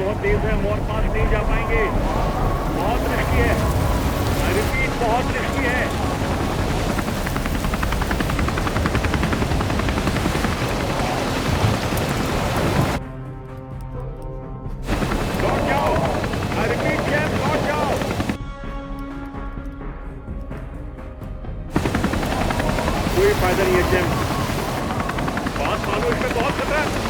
बहुत तेज है, हम और पास नहीं जा पाएंगे। बहुत रिस्की है, आई रिपीट बहुत रिस्की है। लौट जाओ, आई रिपीट जेम्स लौट जाओ। कोई फायदा नहीं है जेम्स, बात मानो, इसमें बहुत खतरा है।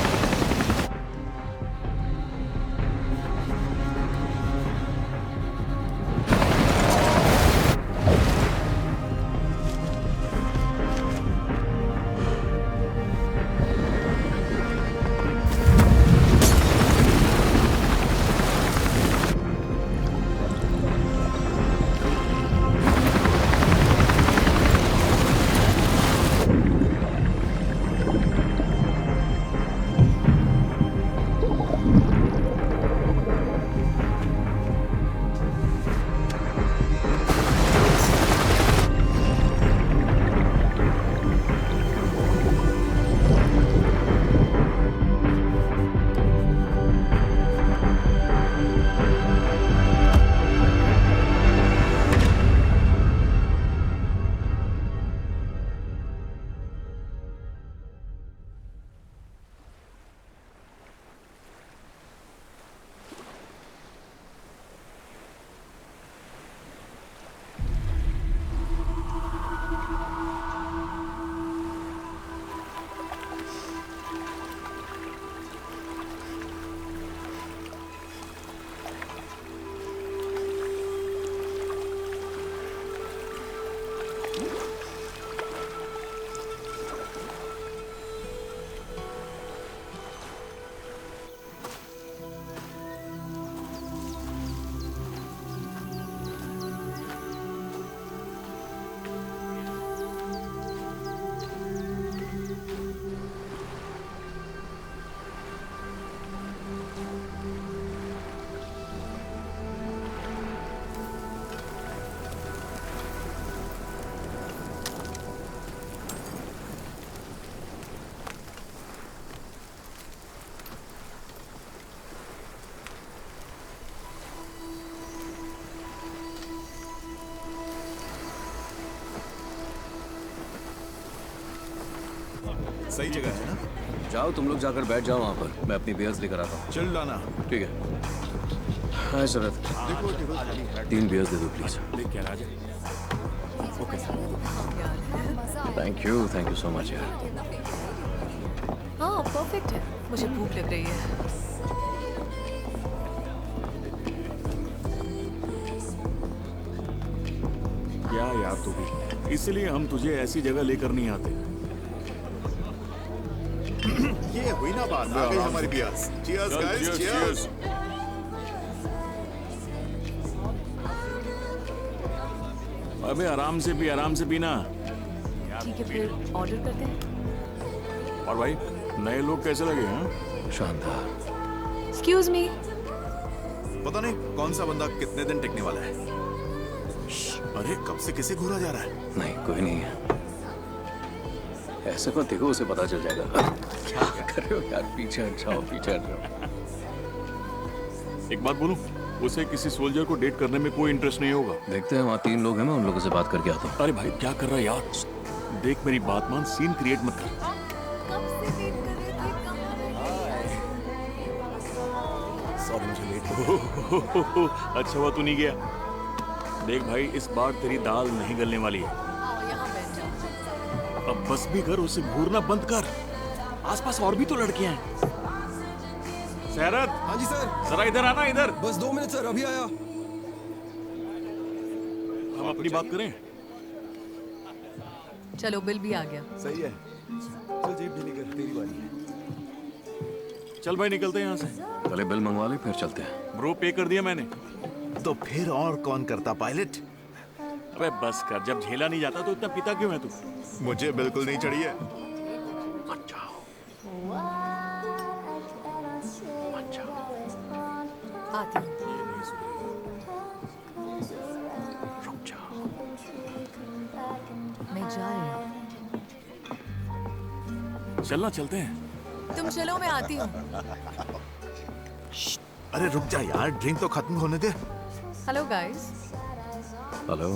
सही जगह है ना? जाओ तुम लोग जाकर बैठ जाओ वहाँ पर, मैं अपनी बियर्स लेकर आता हूँ। चल लाना। ठीक है। हाय शरद, देखो टेबल खाली है। 3 बियर्स दे दो प्लीज। देख क्या राजा। Okay thank you so much यार। हाँ परफेक्ट है, मुझे भूख लग रही है। क्या यार तू भी, इसलिए हम तुझे ऐसी जगह लेकर नहीं आते। ये हुई ना बात, आ गई हमारी बियर्स। Cheers guys, cheers. अबे आराम से पीना। ठीक है फिर ऑर्डर करते हैं। और भाई नए लोग कैसे लगे हैं? शानदार। Excuse me. पता नहीं कौन सा बंदा कितने दिन टिकने वाला है। अरे कब से किसे घूरा जा रहा है? नहीं कोई नहीं है, ऐसे मत देखो, उसे पता चल जाएगा। क्या कर रहे हो यार, पीछे हट जाओ, पीछे हट जाओ। एक बात बोलूं, उसे किसी सोल्जर को डेट करने में कोई इंटरेस्ट नहीं होगा। देखते हैं, वहाँ 3 लोग हैं, मैं उन लोगों से बात करके आता हूँ। अरे भाई क्या कर रहा है यार, देख मेरी बात मान, सीन क्रिएट मत कर। सॉरी मुझे लेट हो। अच्छा हुआ तू नहीं गया। देख भाई इस बार तेरी दाल नहीं गलने वाली है। अब बस भी कर, उसे घूरना बंद कर। आसपास और भी तो लड़कियां हैं। शरद। हाँ जी सर। जरा इधर आना, इधर। बस 2 मिनट सर, अभी आया। हम अपनी बात करें। चलो बिल भी आ गया। सही है। चल जेब ढीली कर, तेरी बारी है। चल भाई निकलते हैं यहाँ से। पहले बिल मंगवा ले फिर चलते हैं। ब्रो पे कर दिया मैंने। तो फिर और कौन करता पायलट? अबे बस कर, जब झेला नहीं जाता तो इतना पीता क्यों है तू? मुझे बिल्कुल नहीं चढ़ी है। मत जाओ, मत जाओ। आती हूँ। रुक जाओ। मैं जा रही हूँ। चलना, चलते हैं। तुम चलो, मैं आती हूँ। अरे रुक जा यार, ड्रिंक तो खत्म होने दे। Hello guys, hello,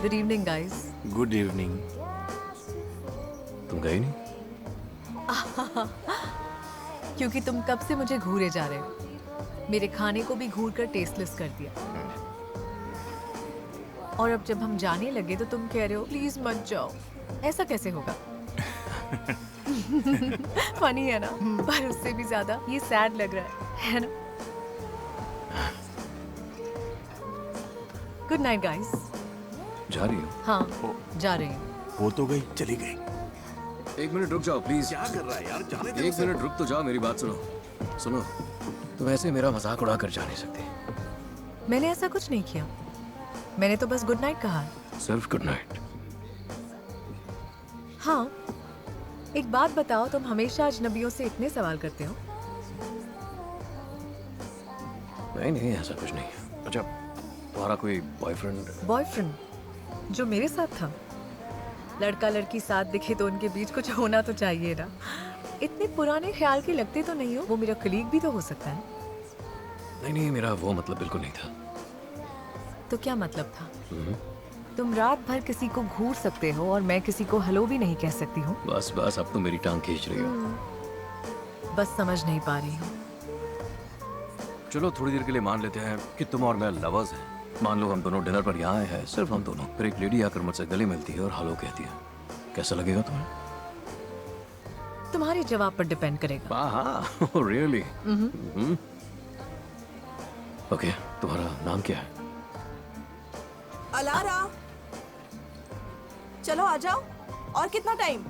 good evening guys. Good evening. तुम गई नहीं? क्योंकि तुम कब से मुझे घूरे जा रहे हो, मेरे खाने को भी घूर कर टेस्टलेस कर दिया। और अब जब हम जाने लगे तो तुम कह रहे हो प्लीज मत जाओ। ऐसा कैसे होगा? फनी है ना, पर उससे भी ज्यादा ये सैड लग रहा है ना? Good night guys. जा रही हो? हाँ, जा रही हूँ। हो तो गई, चली गई। 1 मिनट रुक जाओ प्लीज। क्या कर रहा है यार, जाने दे 1 उसे। मिनट रुक तो जाओ, मेरी बात सुनो। सुनो, तुम ऐसे मेरा मजाक उड़ा कर जा नहीं सकती। मैंने ऐसा कुछ नहीं किया, मैंने तो बस गुड नाइट कहा। सिर्फ गुड नाइट। हाँ, एक बात बताओ, तुम हमेशा अजनबियों से इतने सवाल करते हो? नहीं नहीं, ऐसा कुछ नहीं है। अच्छा, तुम्हारा कोई बॉयफ्रेंड? बॉयफ्रेंड जो मेरे साथ था? लड़का लड़की साथ दिखे तो उनके बीच कुछ होना तो चाहिए ना। इतने पुराने ख्याल के लगते तो नहीं हो, वो मेरा कलीग भी तो हो सकता है। नहीं नहीं, मेरा वो मतलब बिल्कुल नहीं था। तो क्या मतलब था? तुम रात भर किसी को घूर सकते हो और मैं किसी को हेलो भी नहीं कह सकती हूँ। बस बस, अब तो मेरी टांग खींच रही हो। बस समझ नहीं पा रही हूँ। चलो थोड़ी देर के लिए मान लेते हैं कि तुम और मैं लवर्स हैं। मान लो हम दोनों डिनर पर यहाँ आए हैं, सिर्फ हम दोनों। फिर एक लेडी आकर मुझसे गले मिलती है और हेलो कहती है। कैसा लगेगा तुम्हें? तुम्हारे जवाब पर डिपेंड करेगा। हाँ, रियली? ओके, तुम्हारा नाम क्या है? अलारा, चलो आ जाओ। और कितना टाइम?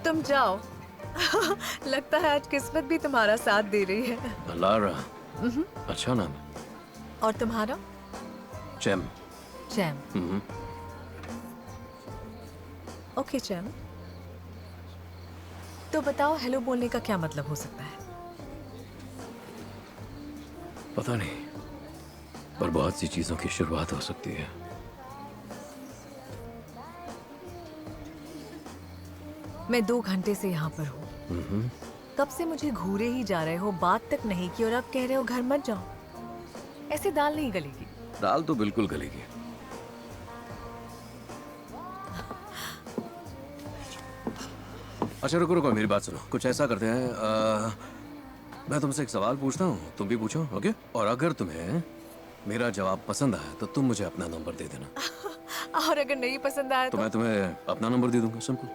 तुम जाओ। लगता है आज किस्मत भी तुम्हारा साथ दे रही है। अलारा, अच्छा नाम है। और तुम्हारा? चैम। चैम। ओके चैम, तो बताओ हेलो बोलने का क्या मतलब हो सकता है? पता नहीं, पर बहुत सी चीजों की शुरुआत हो सकती है। मैं 2 घंटे से यहाँ पर हूँ। कब से मुझे घूरे ही जा रहे हो, बात तक नहीं की, और अब कह रहे हो घर मत जाओ। ऐसे दाल नहीं गलेगी। दाल तो बिल्कुल गलेगी। अच्छा रुको रुको, मेरी बात सुनो। कुछ ऐसा करते हैं, मैं तुमसे एक सवाल पूछता हूँ, तुम भी पूछो, ओके? और अगर तुम्हें मेरा जवाब पसंद आया तो तुम मुझे अपना नंबर दे देना। और अगर नहीं पसंद आया तो मैं तुम्हें अपना नंबर दे दूंगा। सिंपल।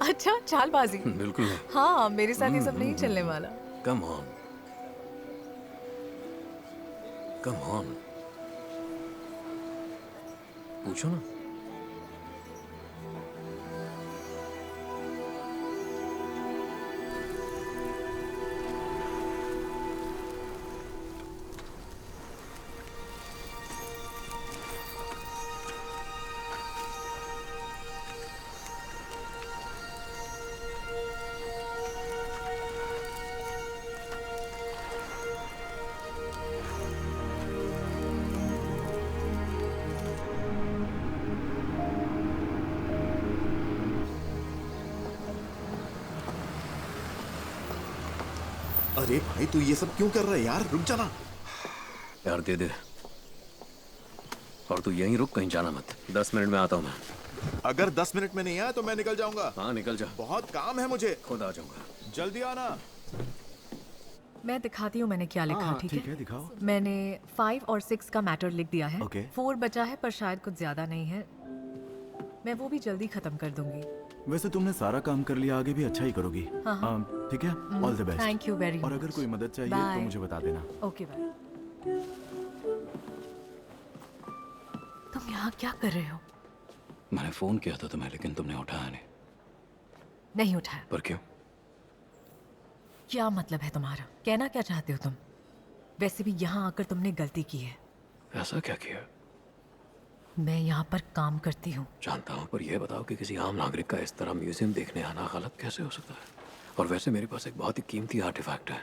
अच्छा, चालबाजी। बिल्कुल नहीं। हाँ, मेरे साथ ये सब नहीं चलने वाला। कम ऑन, कम ऑन, पूछो ना। अरे भाई तू ये सब क्यों कर रहा है यार, रुक जाना। यार दे दे। और तू यहीं रुक, कहीं जाना मत। 10 मिनट में आता हूँ मैं। अगर 10 मिनट में नहीं आया तो मैं निकल जाऊंगा। हाँ निकल जा, बहुत काम है मुझे। खुद आ जाऊंगा। जल्दी आना। मैं दिखाती हूँ मैंने क्या लिखा। ठीक है, दिखाओ। मैंने 5 और 6 का मैटर लिख दिया है। Okay. 4 बचा है, पर शायद कुछ ज्यादा नहीं है। मैं वो भी जल्दी खत्म कर दूंगी। वैसे तुमने सारा काम कर लिया, आगे भी अच्छा ही करोगी। ठीक है, all the best. Thank you very और मच। अगर कोई मदद चाहिए Bye. तो मुझे बता देना। Okay bye. तुम यहाँ क्या कर रहे हो? मैंने फोन किया था तुम्हें, लेकिन तुमने उठाया नहीं। नहीं उठाया? पर क्यों? क्या मतलब है तुम्हारा? कहना क्या चाहते हो तुम? वैसे भी यहाँ आकर तुमने गलती की है। ऐसा क्या किया? मैं यहाँ पर काम करती हूँ। जानता हूँ, पर यह बताओ कि किसी आम नागरिक का इस तरह म्यूजियम देखने आना गलत कैसे हो सकता है? और वैसे मेरे पास एक बहुत ही कीमती आर्टिफैक्ट है,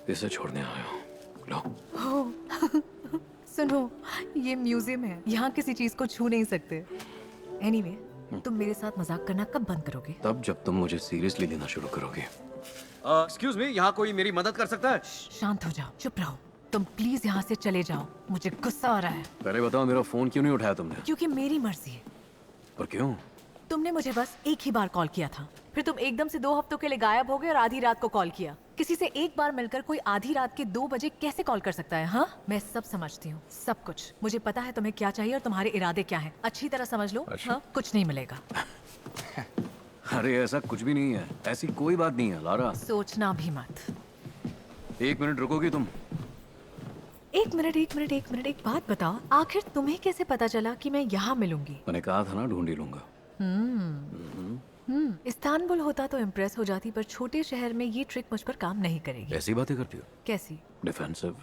इसे छोड़ने आया हूँ। लो। सुनो, ये म्यूजियम है, यहाँ किसी चीज को छू नहीं सकते। एनीवे, तुम मेरे साथ मजाक करना कब बंद करोगे? तब जब तुम मुझे सीरियसली लेना शुरू करोगे। एक्सक्यूज मी, यहाँ कोई मेरी मदद कर सकता है? शांत हो जाओ, चुप रहो। तुम प्लीज यहाँ से चले जाओ, मुझे गुस्सा आ रहा है। पहले बताओ मेरा फोन क्यों नहीं उठाया तुमने? क्योंकि मेरी मर्जी है। और क्यों? तुमने मुझे बस एक ही बार कॉल किया था, फिर तुम एकदम से 2 हफ्तों के लिए गायब हो गए और आधी रात को कॉल किया। किसी से एक बार मिलकर कोई आधी रात के 2 बजे कैसे कॉल कर सकता है? हाँ, मैं सब समझती हूँ, सब कुछ। मुझे पता है तुम्हें क्या चाहिए और तुम्हारे इरादे क्या हैं। अच्छी तरह समझ लो। अच्छा। हाँ, कुछ नहीं मिलेगा। अरे ऐसा कुछ भी नहीं है, ऐसी कोई बात नहीं है लारा। सोचना भी मत। 1 मिनट रुकोगी तुम? एक मिनट, एक बात बताओ, आखिर तुम्हें कैसे पता चला कि मैं यहाँ मिलूंगी? मैंने कहा था ना, ढूंढ ही लूंगा। इस्तांबुल होता तो इम्प्रेस हो जाती, पर छोटे शहर में ये ट्रिक मुझ पर काम नहीं करेगी। ऐसी बातें करती हो? कैसी? डिफेंसिव।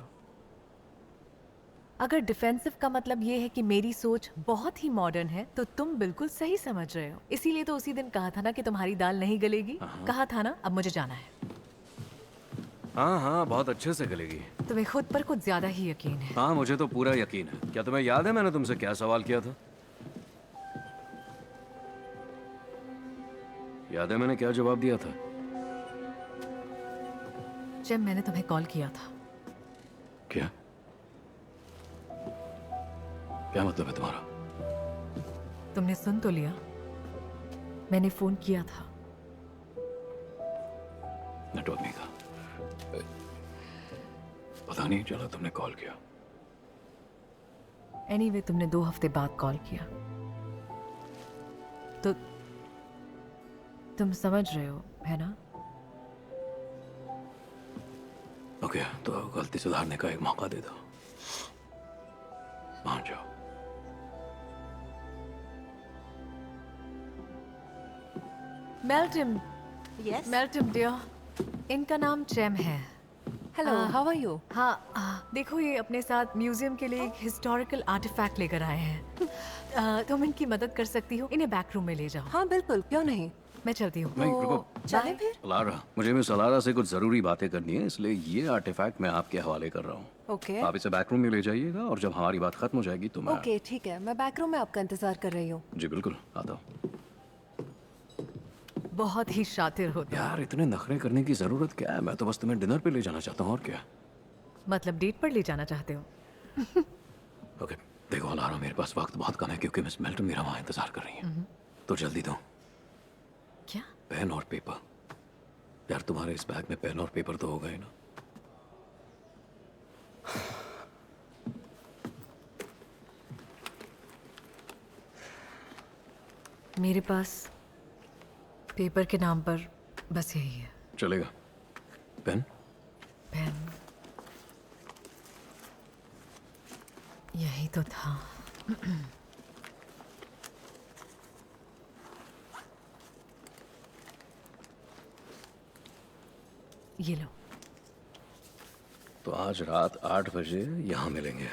अगर डिफेंसिव का मतलब ये है कि मेरी सोच बहुत ही मॉडर्न है, तो तुम बिल्कुल सही समझ रहे हो। इसीलिए तो उसी दिन कहा था ना कि तुम्हारी दाल नहीं गलेगी। कहा था ना। अब मुझे जाना है। हाँ हाँ, बहुत अच्छे से गलेगी। तुम्हें खुद पर कुछ ज्यादा ही यकीन है। हाँ, मुझे तो पूरा यकीन है। क्या तुम्हें याद है मैंने तुमसे क्या सवाल किया था? याद है मैंने क्या जवाब दिया था? जब मैंने तुम्हें कॉल किया था। क्या? क्या मतलब है तुम्हारा? तुमने सुन तो लिया, मैंने फोन किया था। नेटवर्क नहीं था, पता नहीं चला तुमने कॉल किया। एनीवे, तुमने 2 हफ्ते बाद कॉल किया, तो तुम समझ रहे हो, है ना? ओके, तो गलती सुधारने का एक मौका दे दो। मान जाओ। मेल्टम, यस। मेल्टम डियर, इनका नाम चैम है। Hello, how are you? हाँ, देखो ये अपने साथ म्यूजियम के लिए एक हिस्टोरिकल आर्टिफैक्ट लेकर आए हैं। तुम इनकी मदद कर सकती हो, इन्हें बैक रूम में ले जाओ। हाँ बिल्कुल, क्यों नहीं। मैं चलती हूँ। नहीं, रुको। चलें फिर? लारा, मुझे मिस लारा से कुछ जरूरी बातें करनी है, इसलिए ये आर्टिफैक्ट मैं आपके हवाले कर रहा हूँ। ओके आप इसे बैक रूम में ले जाइएगा और जब हमारी बात खत्म हो जाएगी तो मैं... ओके, ठीक है, मैं बैक रूम में आपका इंतजार कर रही हूँ। जी बिल्कुल, आता हूँ। बहुत ही शातिर हो तुम। यार, इतने नखरे करने की जरूरत क्या है? मैं तो बस तुम्हें डिनर पे ले जाना चाहता हूँ, और क्या। मतलब डेट पर ले जाना चाहते हो? ओके, देखो लारा, मेरे पास वक्त बहुत कम है क्योंकि मिस मेल्टन मेरा वहाँ इंतजार कर रही है। तो जल्दी दो। क्या? पेन और पेपर। यार, तुम्हारे इस बैग में पेन और पेपर तो होगा ही ना? मेरे पास पेपर के नाम पर बस यही है। चलेगा। पेन? पेन यही तो था। ये लो। तो आज रात 8 बजे यहाँ मिलेंगे।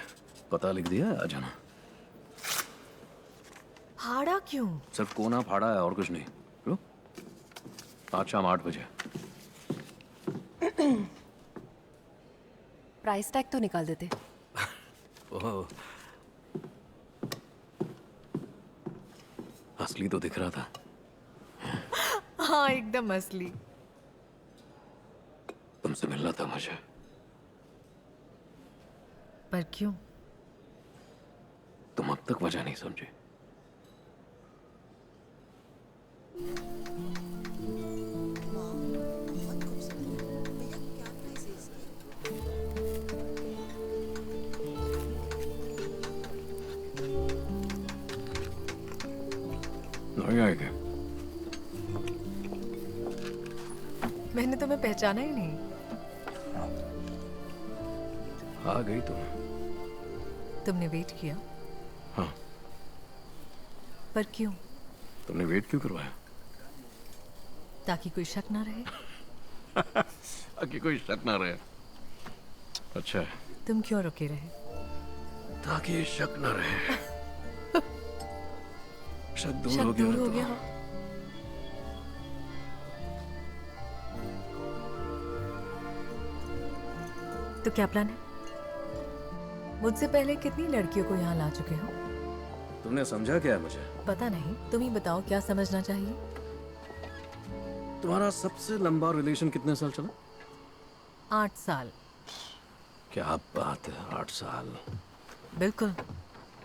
पता लिख दिया, आ जाना। फाड़ा क्यों? सिर्फ कोना फाड़ा है और कुछ नहीं। लो, आज शाम 8 बजे। प्राइस टैग तो निकाल देते। ओह, असली तो दिख रहा था। हाँ, एकदम असली। तुमसे मिलना था मुझे। पर क्यों? तुम अब तक वजह नहीं समझी। नहीं आएगा। मैंने तुम्हें पहचाना ही नहीं। आ गई तुम। तुमने वेट किया? हाँ। पर क्यों? तुमने वेट क्यों करवाया? ताकि कोई शक ना रहे। ताकि कोई शक ना रहे। अच्छा है। तुम क्यों रुके रहे? ताकि शक ना रहे। शक दूर शक हो गया। दूर हो तो गया। तो क्या प्लान है? मुझसे पहले कितनी लड़कियों को यहाँ ला चुके हो? तुमने समझा क्या है मुझे? पता नहीं, तुम ही बताओ क्या समझना चाहिए। तुम्हारा सबसे लंबा रिलेशन कितने साल चला? 8 साल। क्या बात है, 8 साल। बिल्कुल।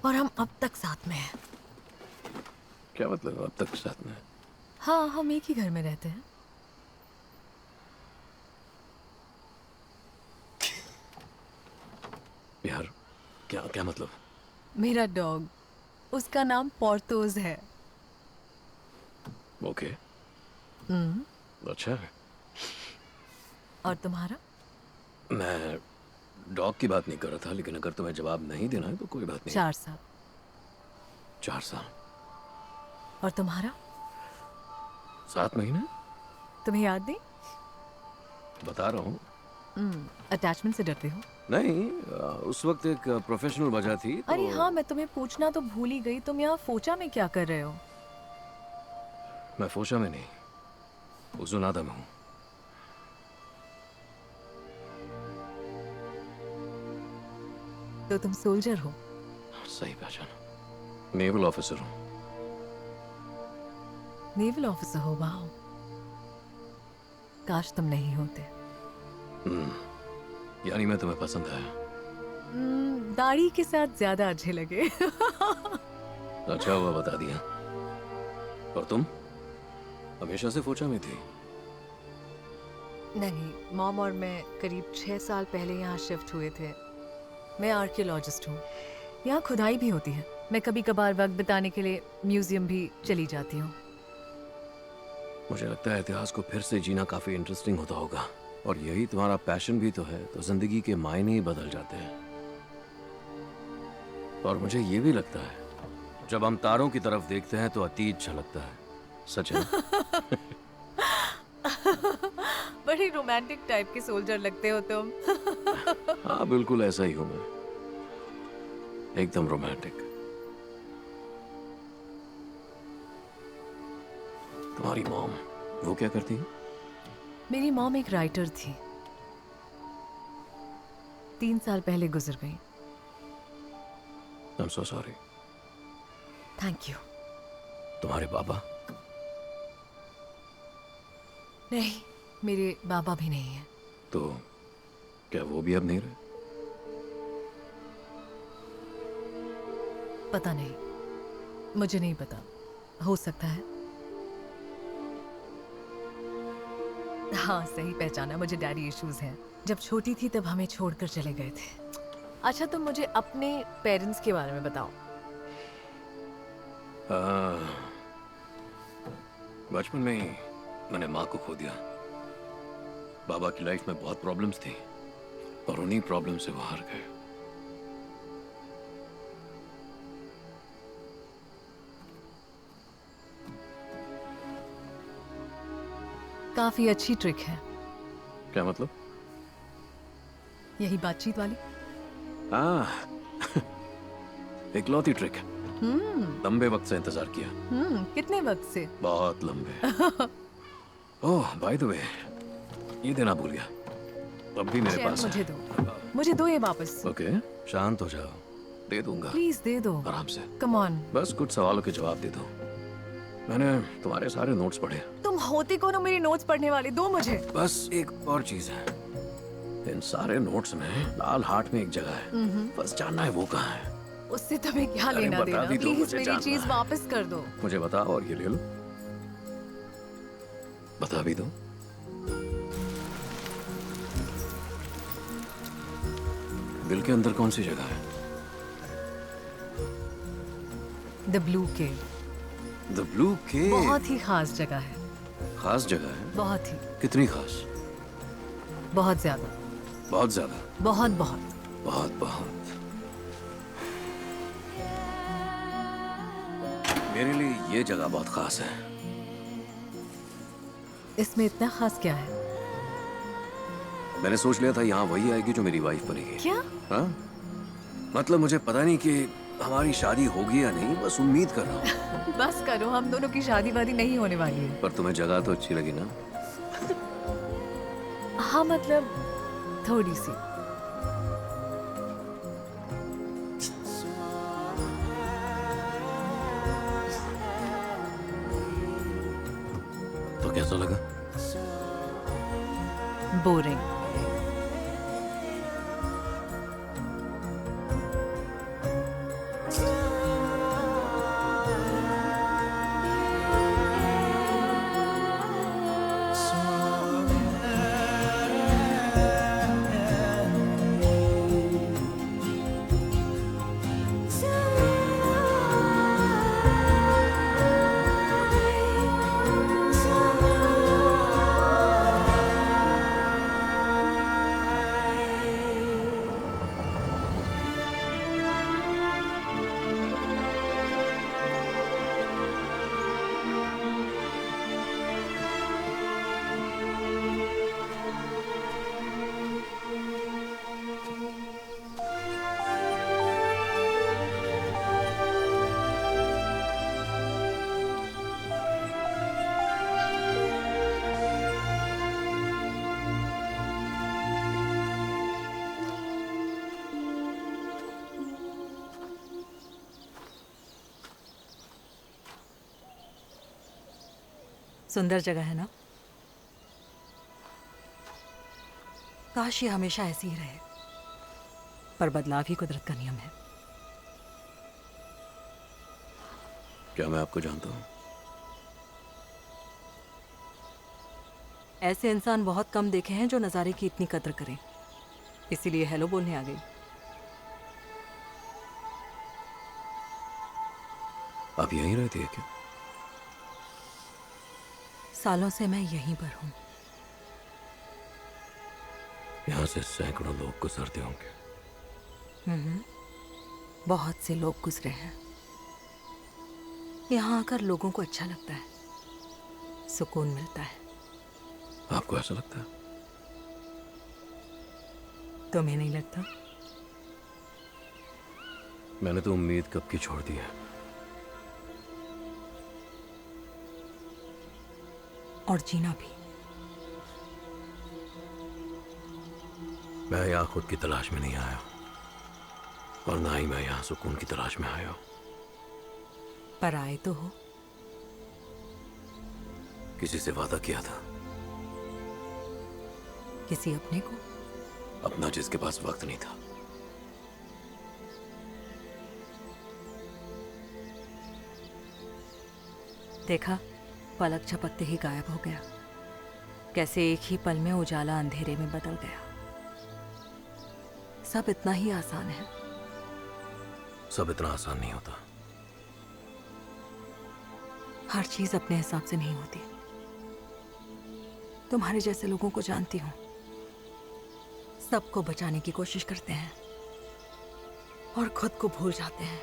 और हम अब तक साथ में हैं। क्या मतलब अब तक साथ में? हाँ, हम एक ही घर में रहते हैं। यार क्या क्या मतलब? मेरा डॉग, उसका नाम पोर्थोस है। ओके, अच्छा है। और तुम्हारा? मैं डॉग की बात नहीं कर रहा था, लेकिन अगर तुम्हें जवाब नहीं देना है तो कोई बात नहीं। 4 साल। 4 साल। और तुम्हारा? 7 महीने। तुम्हें याद नहीं? बता रहा हूँ। अटैचमेंट से डरते हो? नहीं, उस वक्त एक प्रोफेशनल वजह थी तो... अरे हाँ, मैं तुम्हें पूछना तो भूल ही गई। तुम यहाँ फोचा में क्या कर रहे हो? मैं फोशा में नहीं, उजुनादा में हूँ। तो तुम सोल्जर हो? सही पहचाना, नेवल ऑफिसर हूँ। नेवल ऑफिसर हो? वाह, काश तुम नहीं होते। यानी मैं तुम्हें पसंद आया? दाढ़ी के साथ ज्यादा अच्छे लगे। अच्छा हुआ बता दिया। और तुम हमेशा से फोचा में थी? नहीं, मॉम और मैं करीब 6 साल पहले यहाँ शिफ्ट हुए थे। मैं आर्कियोलॉजिस्ट हूँ। यहाँ खुदाई भी होती है। मैं कभी कभार वक्त बिताने के लिए म्यूजियम भी चली जाती हूँ। मुझे लगता है इतिहास को फिर से जीना काफी इंटरेस्टिंग होता होगा, और यही तुम्हारा पैशन भी तो है, तो जिंदगी के मायने ही बदल जाते हैं। और मुझे ये भी लगता है जब हम तारों की तरफ देखते हैं तो अतीत झलकता है। सच है? बड़े रोमांटिक टाइप के सोल्जर लगते हो तुम। हाँ बिल्कुल ऐसा ही हूं मैं, एकदम रोमांटिक। तुम्हारी मॉम वो क्या करती है? मेरी मॉम एक राइटर थी। 3 साल पहले गुजर गई। I'm so sorry। Thank you. तुम्हारे बाबा? नहीं, मेरे बाबा भी नहीं है। तो क्या वो भी अब नहीं रहे? पता नहीं, मुझे नहीं पता। हो सकता है। हाँ, सही पहचाना, मुझे डैडी इश्यूज हैं। जब छोटी थी तब हमें छोड़कर चले गए थे। अच्छा, तुम मुझे अपने पेरेंट्स के बारे में बताओ। बचपन में ही मैंने माँ को खो दिया। बाबा की लाइफ में बहुत प्रॉब्लम्स थी, और उन्हीं प्रॉब्लम से वो हार गए। काफी अच्छी ट्रिक है। क्या मतलब? यही बातचीत वाली? इकलौती ट्रिक। लंबे वक्त से इंतजार किया। कितने वक्त से? बहुत लंबे। ओह बाय द वे, ये देना भूल गया। अब भी मेरे चैन पास मुझे है। दो, मुझे दो ये वापस। ओके, शांत हो जाओ, दे दूंगा। प्लीज दे दो, आराम से, कम ऑन। बस कुछ सवालों के जवाब दे दो। मैंने तुम्हारे सारे नोट्स पढ़े। तुम होते कौन हो मेरी नोट्स पढ़ने वाले? दो मुझे। बस एक और चीज है, इन सारे नोट्स में लाल हार्ट में एक जगह है, बस जानना है वो कहाँ है। उससे तुम्हें क्या अरे लेना बता देना? भी दो, प्लीज मुझे मेरी जानना चीज है। वापस कर दो। मुझे बताओ और ये ले लो। बता भी दो। दिल के अंदर कौन सी जगह है? The blue cave. The blue cave. बहुत ही खास जगह है। खास जगह है? बहुत ही, कितनी खास? बहुत ज्यादा। बहुत ज्यादा? बहुत बहुत। बहुत बहुत। मेरे लिए ये जगह बहुत खास है। इसमें इतना खास क्या है? मैंने सोच लिया था यहाँ वही आएगी जो मेरी वाइफ बनेगी। क्या? हाँ, मतलब मुझे पता नहीं कि हमारी शादी होगी या नहीं, बस उम्मीद कर रहा हूँ। बस करो, हम दोनों की शादी वादी नहीं होने वाली है। पर तुम्हें जगह तो अच्छी लगी ना? हाँ, मतलब थोड़ी सी। तो कैसा लगा? बोरिंग। सुंदर जगह है ना? काश ये हमेशा ऐसी ही रहे, पर बदलाव ही कुदरत का नियम है। क्या मैं आपको जानता हूँ? ऐसे इंसान बहुत कम देखे हैं जो नज़ारे की इतनी कद्र करें, इसीलिए हेलो बोलने आ गई। आप यहीं रहती है क्या? सालों से मैं यहीं पर हूँ। यहाँ से सैकड़ों लोग गुजरते होंगे। बहुत से लोग गुजरे हैं। यहाँ आकर लोगों को अच्छा लगता है, सुकून मिलता है। आपको ऐसा लगता है? तुम्हें नहीं लगता? मैंने तो उम्मीद कब की छोड़ दी है। और जीना भी। मैं यहाँ खुद की तलाश में नहीं आया, और ना ही मैं यहाँ सुकून की तलाश में आया हूँ। पर आए तो हो। किसी से वादा किया था, किसी अपने को? अपना जिसके पास वक्त नहीं था। देखा, पलक झपकते ही गायब हो गया। कैसे एक ही पल में उजाला अंधेरे में बदल गया। सब इतना ही आसान है। सब इतना आसान नहीं होता। हर चीज अपने हिसाब से नहीं होती। तुम्हारे जैसे लोगों को जानती हूं, सबको बचाने की कोशिश करते हैं और खुद को भूल जाते हैं।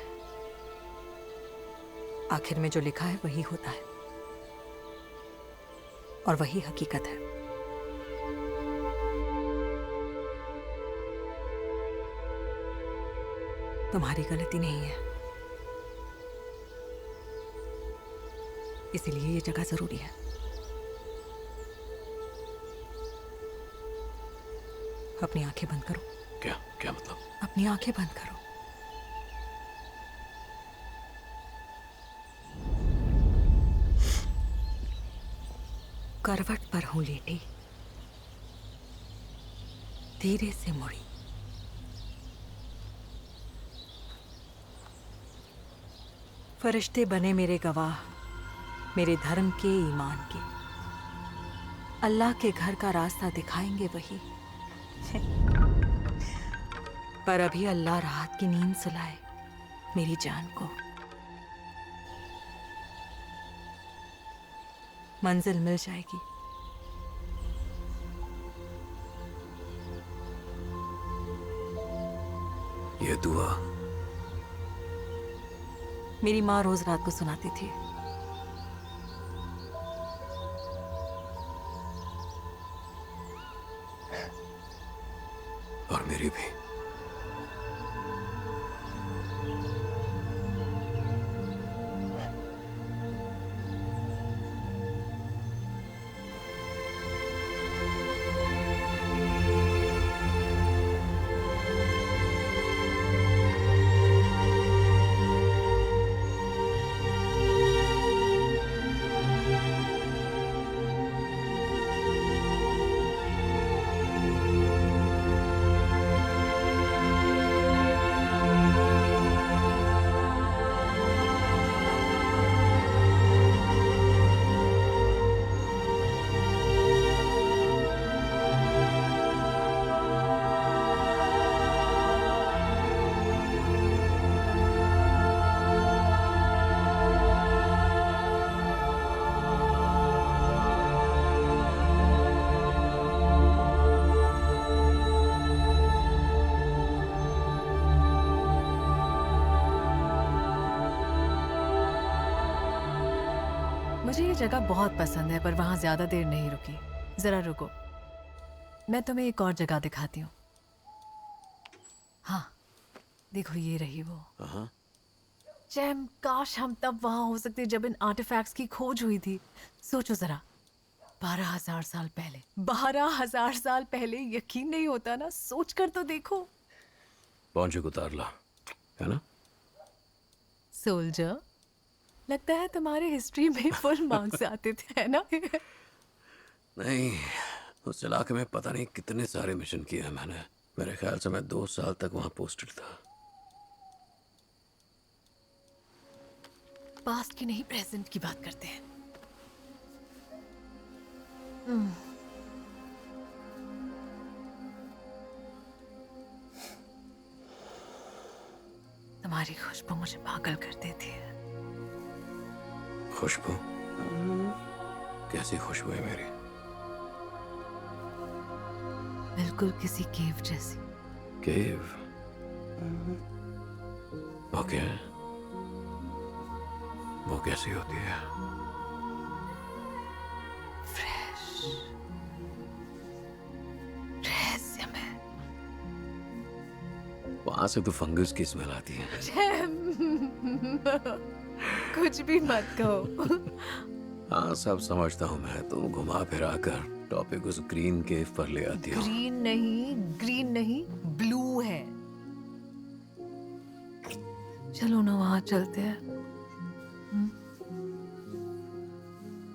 आखिर में जो लिखा है वही होता है, और वही हकीकत है। तुम्हारी गलती नहीं है, इसीलिए ये जगह जरूरी है। अपनी आंखें बंद करो। क्या क्या मतलब? अपनी आंखें बंद करो। करवट पर हूं लेटी, धीरे से मुड़ी। फरिश्ते बने मेरे गवाह, मेरे धर्म के, ईमान के। अल्लाह के घर का रास्ता दिखाएंगे वही। पर अभी अल्लाह राहत की नींद सुलाए मेरी जान को। मंजिल मिल जाएगी। ये दुआ मेरी माँ रोज रात को सुनाती थी। और मेरी भी। मुझे ये जगह बहुत पसंद है, पर वहां ज्यादा देर नहीं रुकी। जरा रुको, मैं तुम्हें एक और जगह दिखाती हूँ। हाँ, देखो ये रही वो। जैम, काश हम तब वहां हो सकते जब इन आर्टिफैक्ट्स की खोज हुई थी। सोचो जरा, 12,000 साल पहले, 12,000 साल पहले। यकीन नहीं होता ना, सोच कर तो देखो। पहुंचे उतार ला, है ना? सोल्जर, लगता है तुम्हारे हिस्ट्री में फुल मार्क्स आते थे, है ना? नहीं, उस इलाके में पता नहीं कितने सारे मिशन किए हैं मैंने। मेरे ख्याल से मैं 2 साल तक वहां पोस्टेड था। पास्ट की नहीं, प्रेजेंट की बात करते हैं। तुम्हारी खुशबू मुझे पागल कर देती है। खुशबू? कैसी खुशबू है मेरी? बिल्कुल किसी केव जैसी। केव? ओके, वो कैसी होती है? फ्रेश, रहस्यमय। वहां से तो फंगस की स्मेल आती है। कुछ भी मत कहो। हाँ, सब समझता हूँ मैं। तुम घुमा फिरा कर टॉपिक उस ग्रीन केव पर ले आती हो। ग्रीन नहीं, ब्लू है। चलो ना, वहां चलते हैं।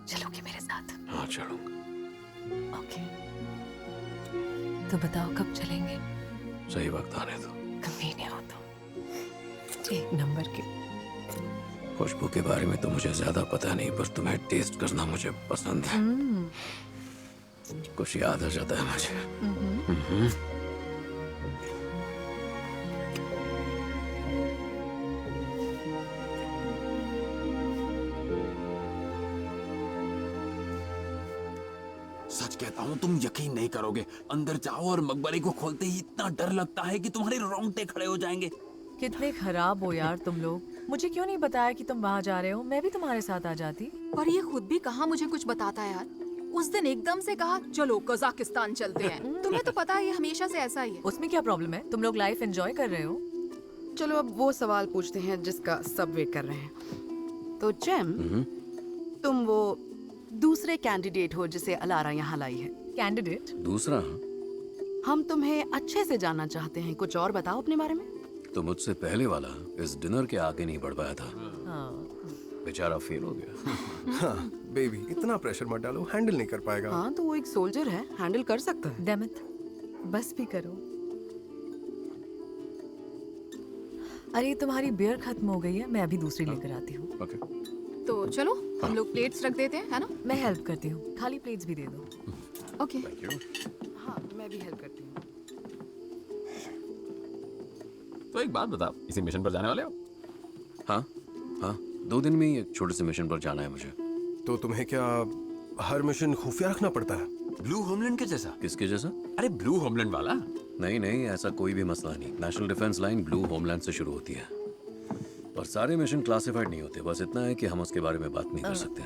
चलोगे मेरे साथ? हाँ, चलूंगा। ओके, तो बताओ कब चलेंगे? सही वक्त आने दो। कमीने हो तो, एक नंबर के। खुशबू के बारे में तो मुझे ज्यादा पता नहीं, पर तुम्हें टेस्ट करना मुझे पसंद है। कुछ याद आ जाता है मुझे। सच कहता हूँ, तुम यकीन नहीं करोगे। अंदर जाओ और मकबरे को खोलते ही इतना डर लगता है कि तुम्हारे रोंगटे खड़े हो जाएंगे। कितने खराब हो यार तुम लोग। मुझे क्यों नहीं बताया कि तुम वहां जा रहे हो? मैं भी तुम्हारे साथ आ जाती। पर ये खुद भी कहाँ मुझे कुछ बताता है यार। उस दिन एकदम से कहा चलो कजाकिस्तान चलते हैं। तुम्हें तो पता है ये हमेशा से ऐसा ही है। उसमें क्या प्रॉब्लम है? तुम लोग लाइफ एंजॉय कर रहे हो। चलो अब वो सवाल पूछते हैं जिसका सब वेट कर रहे हैं। तो जैम, तुम वो दूसरे कैंडिडेट हो जिसे अलारा यहाँ लाई है। कैंडिडेट? दूसरा? हम तुम्हें अच्छे से जानना चाहते हैं, कुछ और बताओ अपने बारे में। तो मुझसे पहले वाला इस डिनर के आगे नहीं बढ़ पाया था। हाँ। बेचारा फेल हो गया। हाँ, बेबी इतना प्रेशर मत डालो, हैंडल नहीं कर पाएगा। हाँ, तो वो एक सोल्जर है, हैंडल कर सकता है। डेमिट, बस भी करो। अरे तुम्हारी बियर खत्म हो गई है, मैं अभी दूसरी लेकर आती हूँ। ओके। तो चलो हम लोग प्लेट्स रख देते हैं, है ना? मैं हेल्प करती हूँ, खाली प्लेट्स भी दे दो। ओके। हाँ, मैं भी हेल्प करती हूँ। तो एक बात बताओ, इसी मिशन पर जाने वाले हो? हाँ हाँ, 2 दिन में ही एक छोटे से मिशन पर जाना है मुझे। तो तुम्हें क्या हर मिशन खुफिया रखना पड़ता है? ब्लू होमलैंड के जैसा? किसके जैसा? अरे ब्लू होमलैंड वाला। नहीं नहीं, ऐसा कोई भी मसला नहीं। National defence line blue homeland से शुरू होती है, और सारे मिशन क्लासिफाइड नहीं होते। बस इतना है कि हम उसके बारे में बात नहीं कर सकते।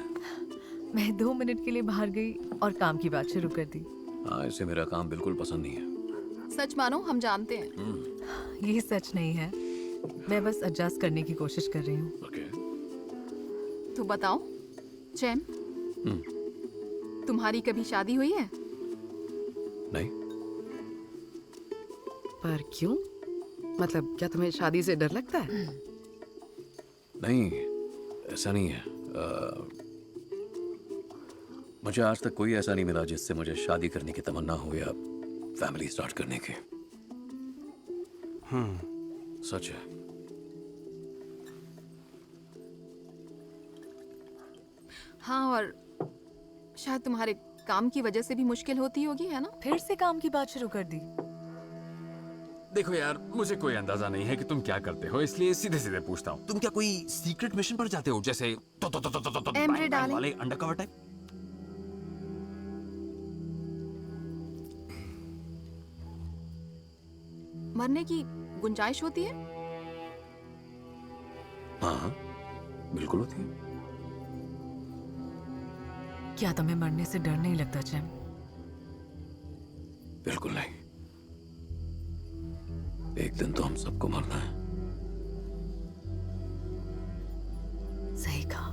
मैं 2 मिनट के लिए बाहर गई और काम की बात शुरू कर दी। हाँ, इसे मेरा काम बिल्कुल पसंद नहीं है। सच मानो हम जानते हैं। ये सच नहीं है, मैं बस एडजस्ट करने की कोशिश कर रही हूँ। ओके। तो बताओ जैम, तुम्हारी कभी शादी हुई है? नहीं। पर क्यों? मतलब क्या तुम्हें शादी से डर लगता है? नहीं, ऐसा नहीं है। मुझे आज तक कोई ऐसा नहीं मिला जिससे मुझे शादी करने की तमन्ना हो या फैमिली स्टार्ट करने की। सच है। हाँ, और शायद तुम्हारे काम की वजह से भी मुश्किल होती होगी, है ना? फिर से काम की बात शुरू कर दी। देखो यार, मुझे कोई अंदाजा नहीं है कि तुम क्या करते हो, इसलिए सीधे सीधे पूछता हूँ। तुम क्या कोई सीक्रेट मिशन पर जाते हो, जैसे एमरे डार्लिंग वाले अंडरकवर टाइप? मरने की गुंजाइश होती है? हाँ, बिल्कुल होती है। क्या तुम्हें मरने से डर नहीं लगता जैम? बिल्कुल नहीं। एक दिन तो हम सबको मरना है। सही कहा।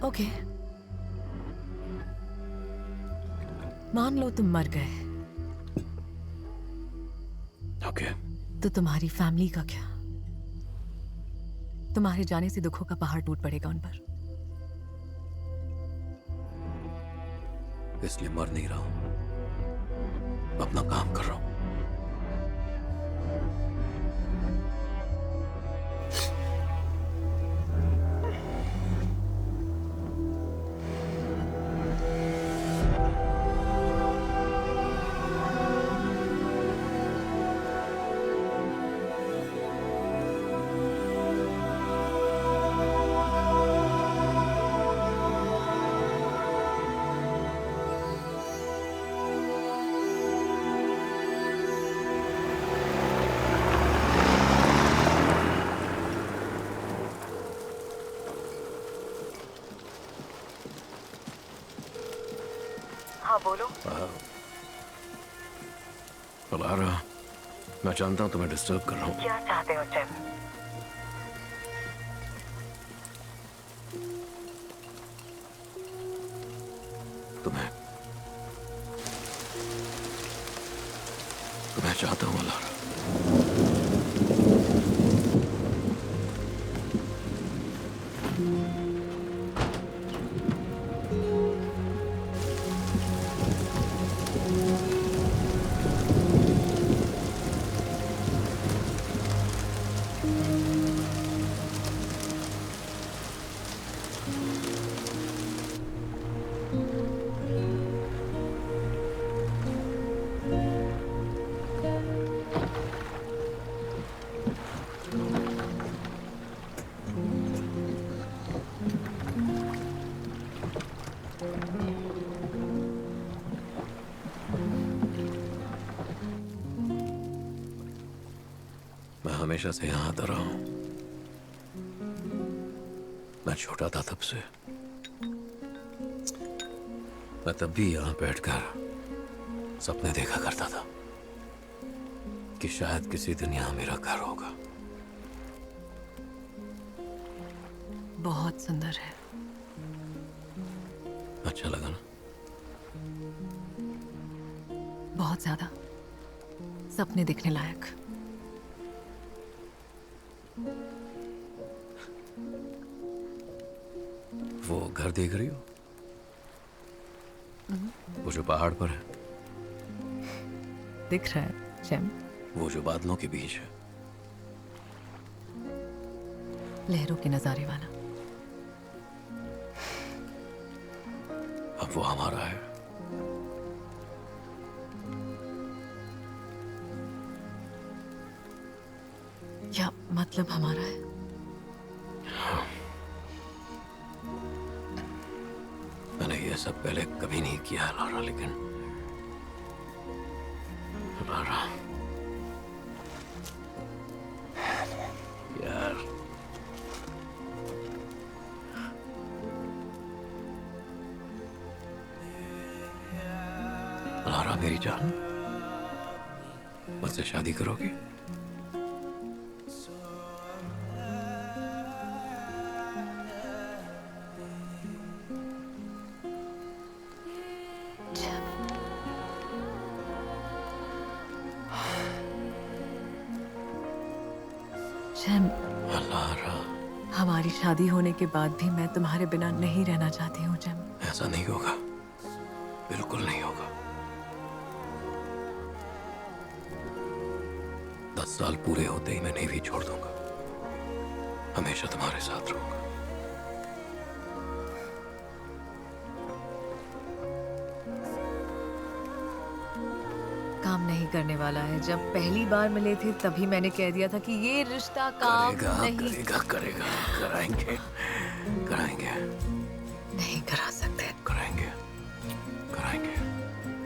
ओके, मान लो तुम मर गए, ओके। तो तुम्हारी फैमिली का क्या? तुम्हारे जाने से दुखों का पहाड़ टूट पड़ेगा उन पर। इसलिए मर नहीं रहा हूं, अपना काम कर रहा हूं। हाँ बोलो। अलारा, मैं जानता हूं तुम्हें डिस्टर्ब कर रहा हूं। क्या चाहते हो जैम? तुम्हें चाहता हूं अलारा। मैं हमेशा से यहां आता रहा हूं। मैं छोटा था तब से। मैं तब भी यहां बैठकर सपने देखा करता था कि शायद किसी दिन यहां मेरा घर होगा। बहुत सुंदर है। अच्छा लगा ना? बहुत ज्यादा। सपने देखने लायक। वो घर देख रही हो? वो जो पहाड़ पर है? दिख रहा है जैम? वो जो बादलों के बीच है? लहरों के नजारे वाला। अब वो हमारा है। क्या मतलब हमारा है? मैंने ये सब पहले कभी नहीं किया है लारा, लेकिन लारा यार, लारा मेरी जान, मुझसे शादी करोगी? लारा, हमारी शादी होने के बाद भी मैं तुम्हारे बिना नहीं रहना चाहती हूँ जैम। ऐसा नहीं होगा, बिल्कुल नहीं होगा। 10 साल पूरे होते ही मैं नेवी छोड़ दूंगा। हमेशा तुम्हारे साथ रहूंगा। काम नहीं करने वाला है। जब पहली बार मिले थे तभी मैंने कह दिया था कि ये रिश्ता काम नहीं करेगा, कराएंगे, कराएंगे। नहीं करा सकते। कराएंगे, कराएंगे।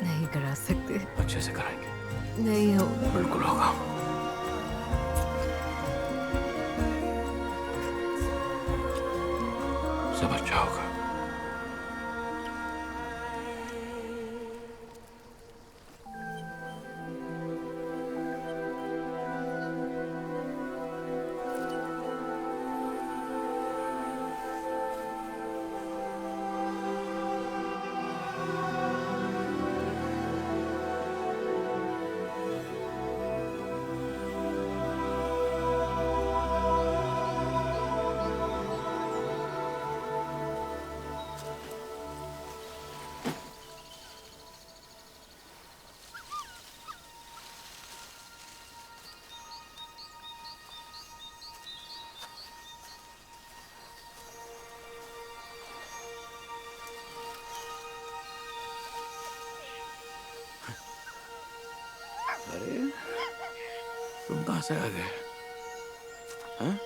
नहीं करा सकते। अच्छे से कराएंगे। नहीं हो। बिल्कुल होगा। पहुंचा होगा। अरे तुम कहां से आ गए? हैं?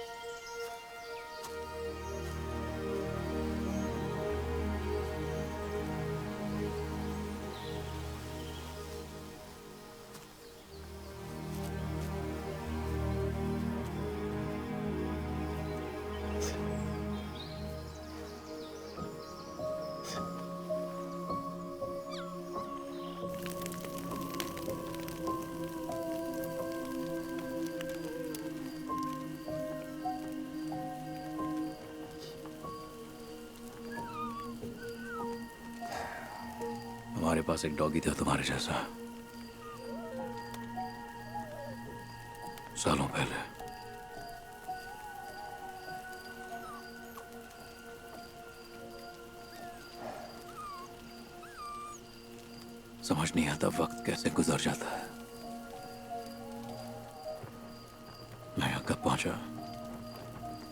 हमारे पास एक डॉगी था तुम्हारे जैसा, सालों पहले। समझ नहीं आता वक्त कैसे गुजर जाता है। मैं यहां कब पहुंचा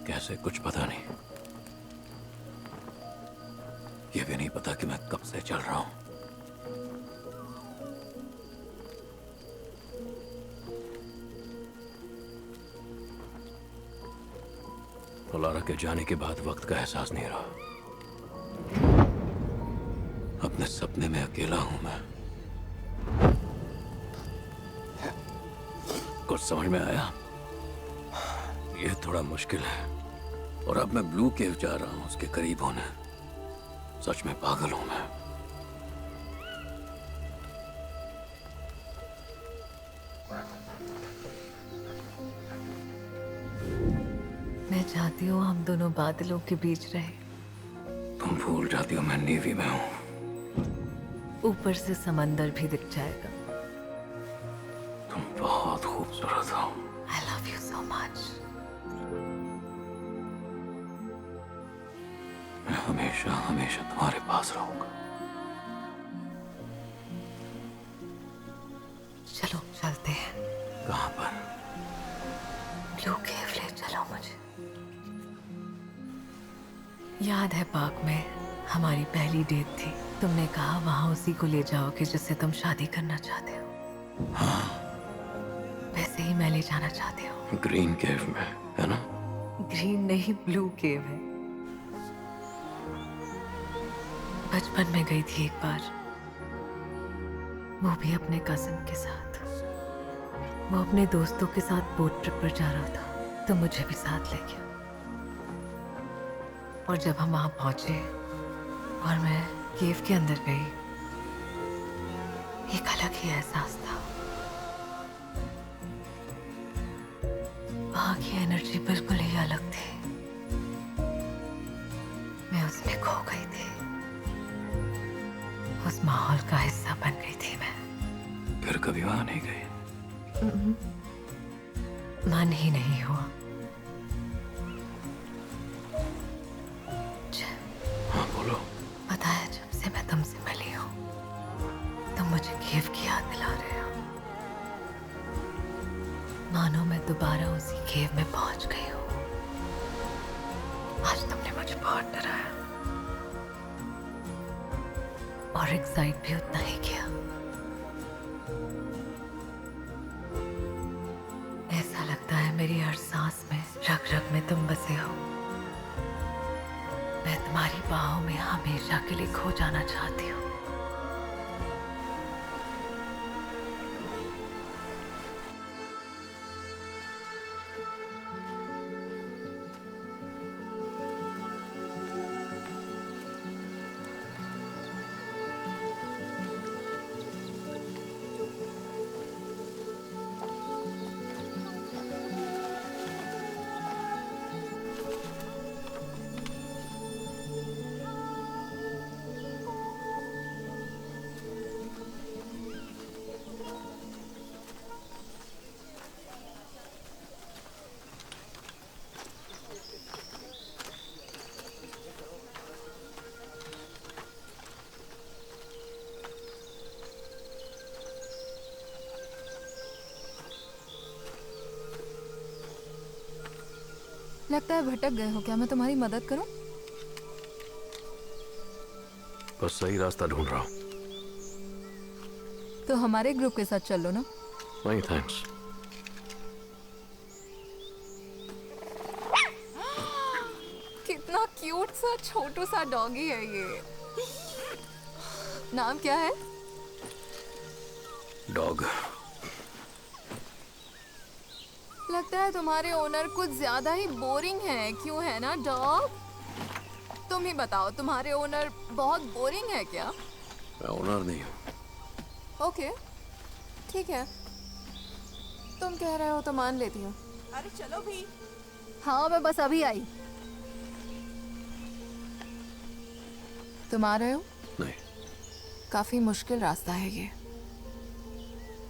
कैसे कुछ पता नहीं। ये भी नहीं पता कि मैं कब से चल रहा हूं। अलारा के जाने के बाद वक्त का एहसास नहीं रहा। अपने सपने में अकेला हूं मैं। कुछ समझ में आया? ये थोड़ा मुश्किल है। और अब मैं ब्लू केव जा रहा हूं उसके करीब होने। सच में पागल हूं मैं। मैं चाहती हूँ हम दोनों बादलों के बीच रहे। तुम भूल जाती हो मैं नेवी में हूं। ऊपर से समंदर भी दिख जाएगा। तुम बहुत खूबसूरत हो। I love you so much. मैं हमेशा हमेशा तुम्हारे पास रहूंगा। चलो चलते हैं। कहां पर? ब्लू केव ले चलो मुझे। याद है पार्क में हमारी पहली डेट थी। तुमने कहा वहां उसी को ले जाओगे जिससे तुम शादी करना चाहते हो। हाँ। वैसे ही मैं ले जाना चाहती हूँ। ग्रीन केव में है ना? ग्रीन नहीं ब्लू केव है। बचपन में गई थी एक बार, वो भी अपने कजिन के साथ। वो अपने दोस्तों के साथ बोट ट्रिप पर जा रहा था तो मुझे भी साथ ले गया। और जब हम वहां पहुंचे और मैं केव के अंदर गई, एक अलग ही एहसास था। वहां की एनर्जी बिल्कुल ही अलग थी। मैं उसमें खो गई थी। उस माहौल का हिस्सा बन गई थी मैं। फिर कभी वहां नहीं गई? मन ही नहीं हुआ। हाँ बोलो। पता है जब से मैं तुमसे मिली हूँ तुम मुझे केव की याद दिला रहे हो। मानो मैं दोबारा उसी केव में पहुंच गई हूँ। आज तुमने मुझे बहुत डराया और एक्साइट भी उतना ही किया। ऐसा लगता है मेरी हर सांस में रग रग में तुम बसे हो। मैं तुम्हारी बाहों में हमेशा के लिए खो जाना चाहती हूँ। लगता है भटक गए हो, क्या मैं तुम्हारी मदद करूं? बस सही रास्ता ढूंढ रहा हूँ। तो हमारे ग्रुप के साथ चल लो ना। नहीं थैंक्स। कितना क्यूट सा छोटू सा डॉगी है ये। नाम क्या है? डॉग। लगता है तुम्हारे ओनर कुछ ज्यादा ही बोरिंग है, क्यों है ना डॉग? तुम ही बताओ, तुम्हारे ओनर बहुत बोरिंग है क्या? मैं ओनर नहीं हूँ। ओके, ठीक है, तुम कह रहे हो तो मान लेती हूँ। अरे चलो भी। हाँ, मैं बस अभी आई। तुम आ रहे हो? नहीं। काफी मुश्किल रास्ता है ये।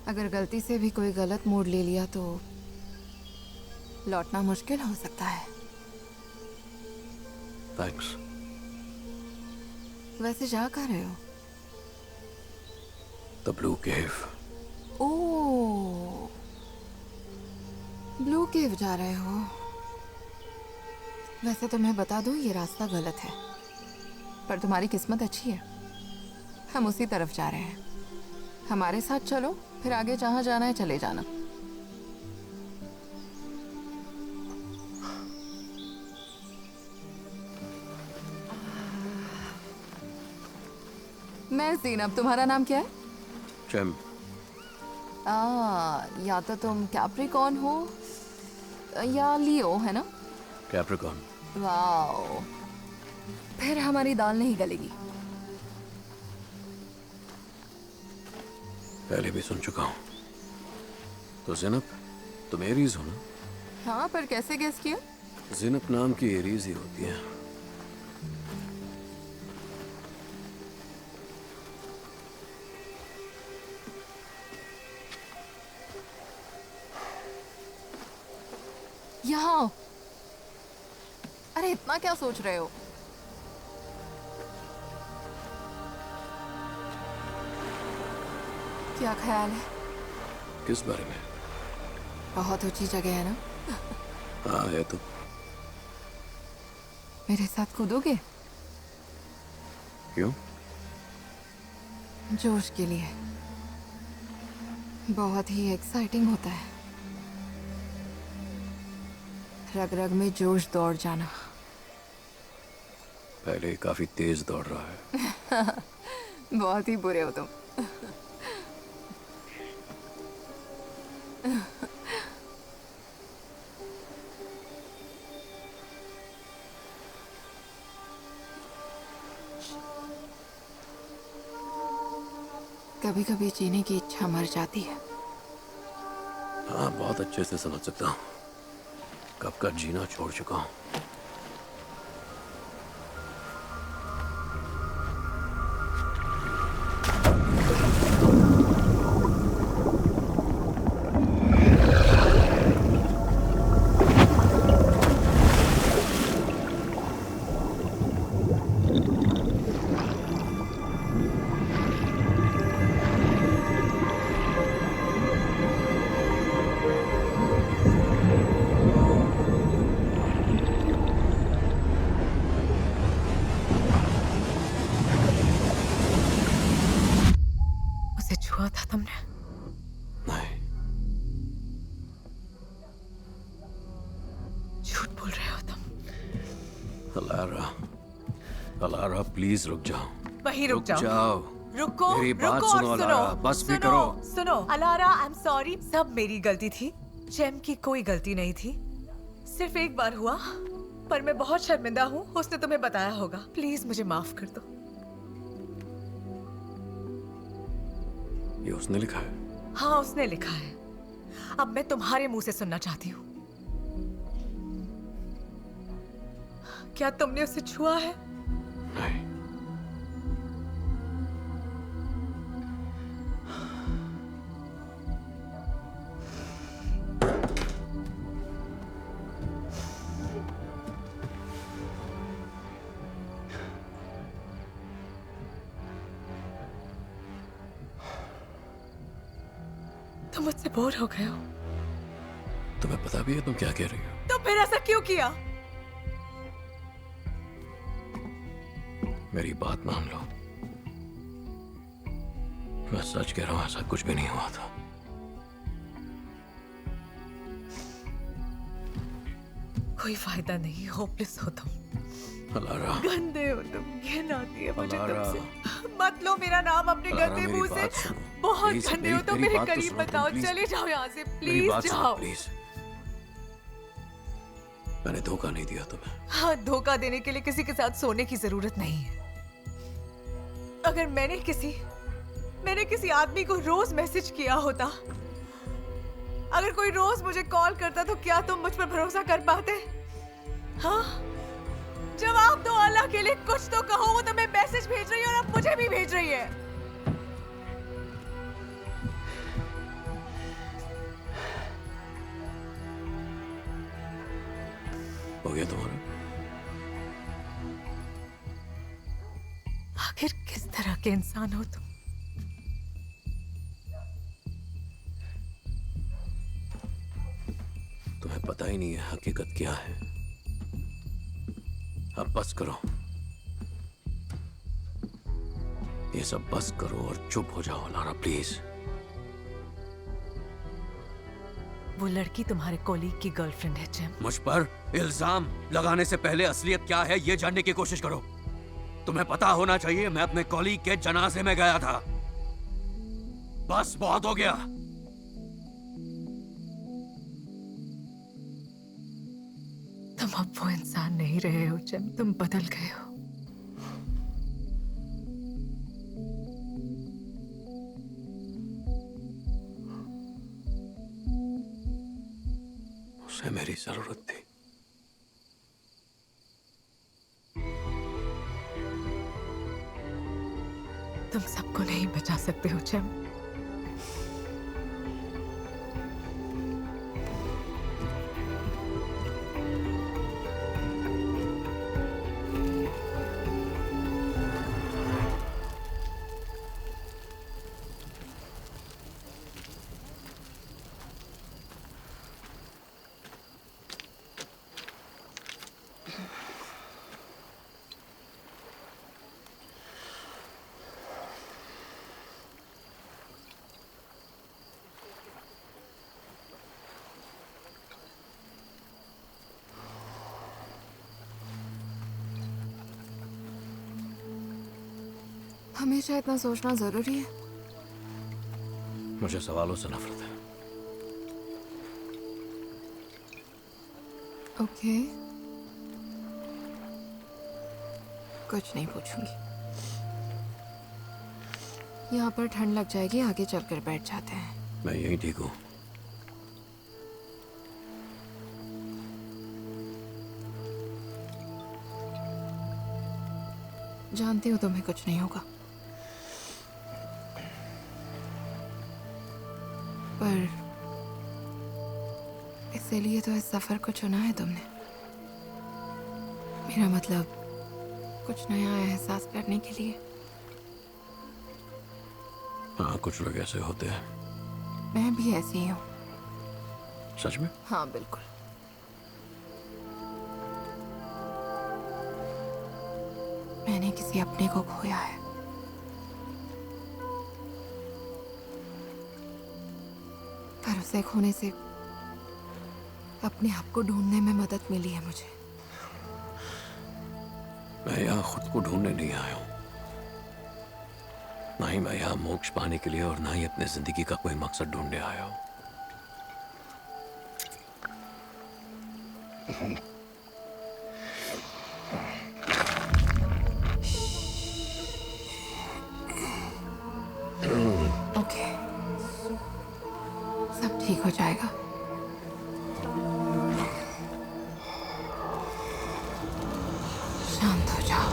अगर गलती से भी कोई गलत मोड़ ले लिया तो लौटना मुश्किल हो सकता है। थैंक्स। वैसे जा कहाँ रहे हो? The blue cave. Oh, blue cave जा रहे हो? वैसे तो मैं बता दूं, ये रास्ता गलत है, पर तुम्हारी किस्मत अच्छी है, हम उसी तरफ जा रहे हैं। हमारे साथ चलो, फिर आगे जहां जाना है चले जाना। मैं ज़ीनब, तुम्हारा नाम क्या है? चैम। या तो तुम कैप्रिकॉर्न हो या लियो, है ना? कैप्रिकॉर्न। वाओ, फिर हमारी दाल नहीं गलेगी। पहले भी सुन चुका हूँ। तो ज़ीनब, तुम एरीज हो ना? हाँ, पर कैसे गेस किया? ज़ीनब नाम की एरीज ही होती है। यहाँ आओ। अरे इतना क्या सोच रहे हो? क्या ख्याल है? किस बारे में? बहुत ऊंची जगह है ना? हाँ है तो। मेरे साथ कूदोगे? क्यों? जोश के लिए। बहुत ही एक्साइटिंग होता है। रग रग में जोश दौड़ जाना। पहले ही काफी तेज दौड़ रहा है। बहुत ही बुरे हो तुम। कभी कभी जीने की इच्छा मर जाती है। हाँ, बहुत अच्छे से समझ सकता हूँ। कब का जीना छोड़ चुका हूँ। उसे छुआ था तुमने? नहीं। झूठ बोल रहे हो तुम। अलारा, अलारा प्लीज रुक जाओ। वहीं रुक जाओ। रुको, मेरी बात रुको सुनो और अलारा, बस भी करो। सुनो अलारा, आई एम सॉरी, सब मेरी गलती थी। जेम की कोई गलती नहीं थी। सिर्फ एक बार हुआ, पर मैं बहुत शर्मिंदा हूँ। उसने तुम्हें बताया होगा। प्लीज मुझे माफ कर दो। ये उसने लिखा है? हाँ, उसने लिखा है। अब मैं तुम्हारे मुंह से सुनना चाहती हूँ। क्या तुमने उसे छुआ है? नहीं। तुम मुझसे बोर हो गए हो? तुम्हें पता भी है तुम क्या कह रही हो? तो फिर ऐसा क्यों किया? मेरी बात मान लो, मैं सच कह रहा हूं, ऐसा कुछ भी नहीं हुआ था। कोई फायदा नहीं, होपलेस हो तुम, अलारा, गंदे हो तुम, घिन आती है मुझे अलारा, तुमसे। मत लो मेरा नाम अपने अलारा, गंदे मेरी मुंह से। बात सुनो। बहुत प्लीज, गंदे हो तुम, मेरी मेरे बात तो करीब सुनो तुम, बताओ, प्लीज। चले जाओ यहाँ से, मेरी प्लीज बात सुनो जाओ। प्लीज। मैंने धोखा नहीं दिया तुम्हें। हाँ, धोखा देने के लिए किसी के साथ सोने की जरूरत नहीं है। अगर मैंने किसी आदमी को रोज मैसेज किया होता, अगर कोई रोज मुझे कॉल करता, तो क्या तुम मुझ पर भरोसा कर पाते? हाँ, जवाब दो अल्लाह के लिए, कुछ तो कहो। वो तुम्हें मैसेज भेज रही है और अब मुझे भी भेज रही है। हो गया तुम्हारा? आखिर किस तरह के इंसान हो तुम? तुम्हें पता ही नहीं है हकीकत क्या है। अब बस करो, ये सब बस करो और चुप हो जाओ लारा, प्लीज। वो लड़की तुम्हारे कॉलीग की गर्लफ्रेंड है जिम। मुझ पर इल्जाम लगाने से पहले असलियत क्या है ये जानने की कोशिश करो। तुम्हें पता होना चाहिए मैं अपने कॉलीग के जनाजे में गया था। बस बहुत हो गया। तुम अब वो इंसान नहीं रहे हो जिम, तुम बदल गए हो। उसे मेरी जरूरत थी। तुम सबको नहीं बचा सकते हो जिम। हमेशा इतना सोचना जरूरी है? मुझे सवालों से नफरत है। ओके, कुछ नहीं पूछूंगी। यहाँ पर ठंड लग जाएगी, आगे चलकर बैठ जाते हैं। मैं यही ठीक हूँ। जानती हूँ तुम्हें कुछ नहीं होगा, पर इसीलिए तो इस सफर को चुना है तुमने। मेरा मतलब कुछ नया एहसास करने के लिए। हाँ, कुछ लोग ऐसे होते हैं। मैं भी ऐसी ही हूँ। सच में? हाँ, बिल्कुल। मैंने किसी अपने को खोया है। पर उसे खोने से अपने आप को ढूंढने में मदद मिली है मुझे। मैं यहाँ खुद को ढूंढने नहीं आया हूँ। ना ही मैं यहाँ मोक्ष पाने के लिए और ना ही अपने जिंदगी का कोई मकसद ढूंढने आया हूँ। ओके, सब ठीक हो जाएगा। शांत हो जाओ।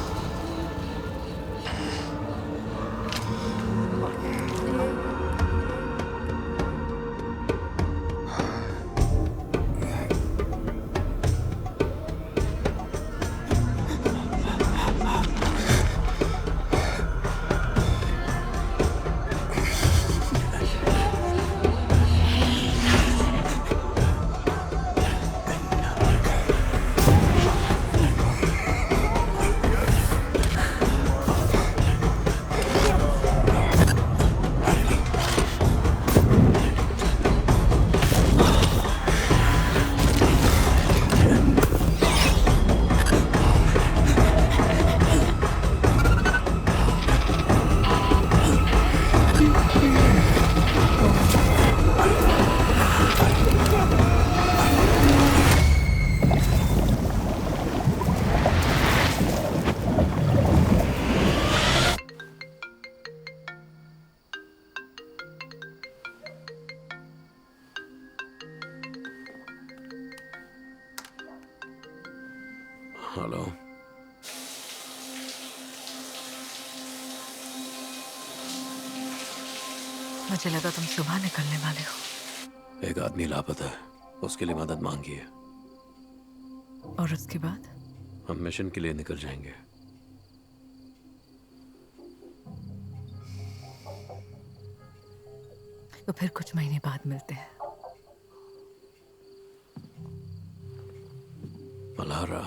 हेलो। मुझे लगा तुम सुबह निकलने वाले हो। एक आदमी लापता है, उसके लिए मदद मांगी है। और उसके बाद? हम मिशन के लिए निकल जाएंगे। तो फिर कुछ महीने बाद मिलते हैं। अलारा,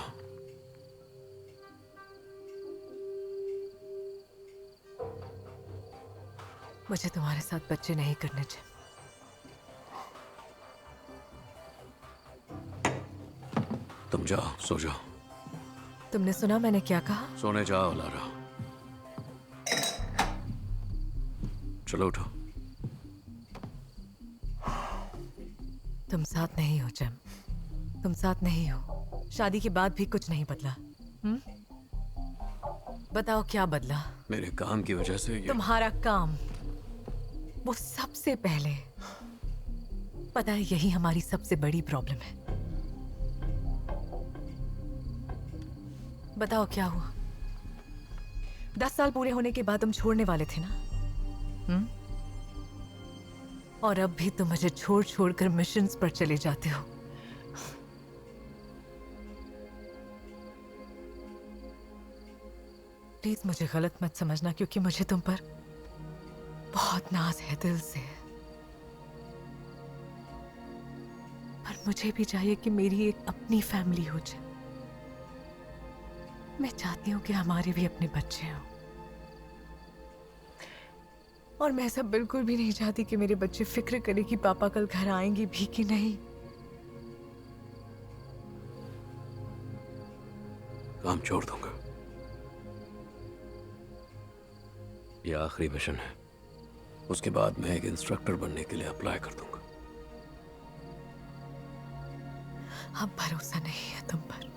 मुझे तुम्हारे साथ बच्चे नहीं करने चाहिए। तुम जाओ, सो जाओ। तुमने सुना मैंने क्या कहा? सोने जाओ अलारा। चलो उठो। तुम साथ नहीं हो जैम, तुम साथ नहीं हो। शादी के बाद भी कुछ नहीं बदला। बताओ क्या बदला? मेरे काम की वजह से ये... तुम्हारा काम, वो सबसे पहले। पता है यही हमारी सबसे बड़ी प्रॉब्लम है। बताओ क्या हुआ? 10 साल पूरे होने के बाद तुम छोड़ने वाले थे ना? और अब भी तुम मुझे छोड़ छोड़ कर मिशंस पर चले जाते हो। प्लीज मुझे गलत मत समझना, क्योंकि मुझे तुम पर बहुत नाज है दिल से। पर मुझे भी चाहिए कि मेरी एक अपनी फैमिली हो जाए। मैं चाहती हूं कि हमारे भी अपने बच्चे हों। और मैं ऐसा बिल्कुल भी नहीं चाहती कि मेरे बच्चे फिक्र करें कि पापा कल घर आएंगे भी कि नहीं। काम छोड़ दूंगा। यह आखिरी मिशन है। उसके बाद मैं एक इंस्ट्रक्टर बनने के लिए अप्लाई कर दूंगा। अब भरोसा नहीं है तुम पर।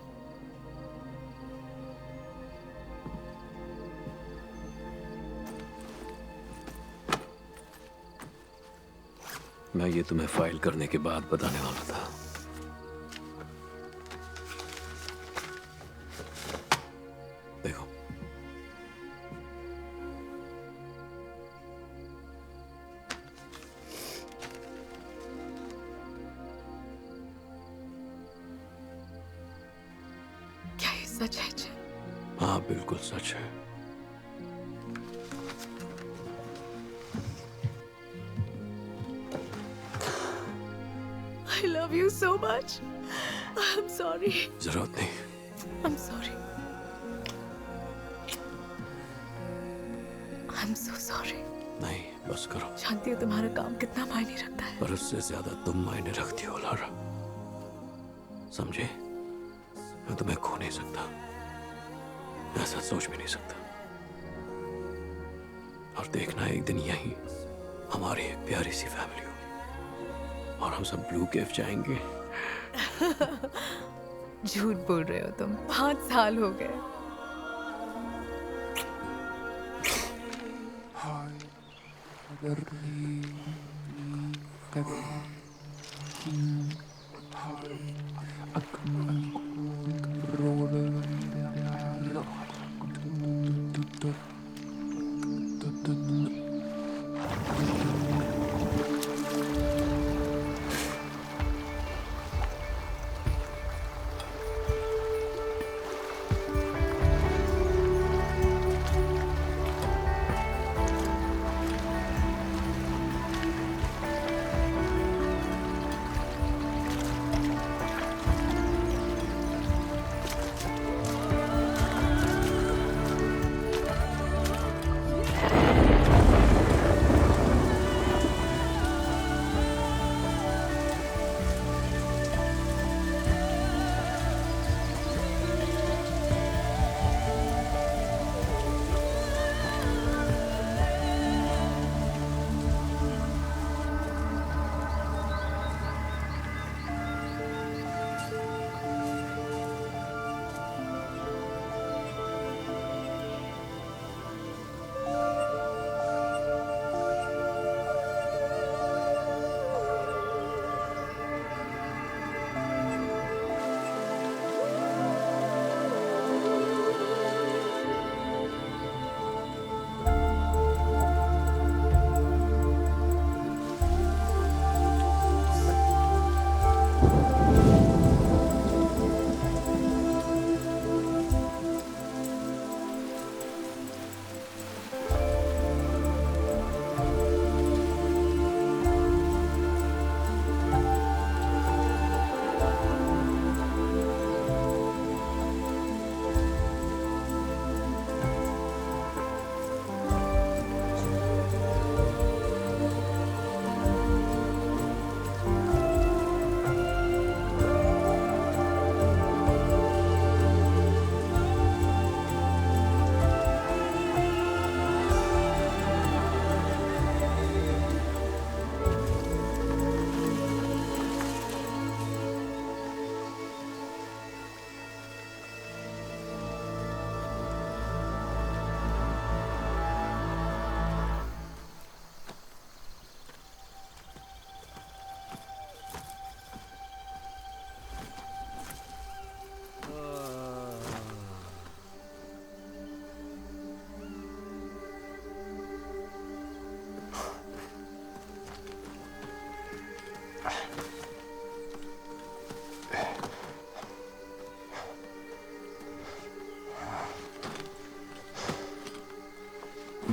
मैं ये तुम्हें फाइल करने के बाद बताने वाला था। देखो, क्या ये सच है जय? हाँ बिल्कुल सच है। I love you so much. I'm sorry. जरूरत नहीं। I'm sorry. I'm so sorry. नहीं, बस करो। जानती हो तुम्हारा काम कितना मायने रखता है। पर उससे ज्यादा तुम मायने रखती हो लारा। समझे? मैं तुम्हें खो नहीं सकता, ऐसा सोच भी नहीं सकता। और देखना एक दिन यही हमारी एक प्यारी सी फैमिली हो और हम सब ब्लू केव जाएंगे। झूठ बोल रहे हो तुम। 5 साल हो गए।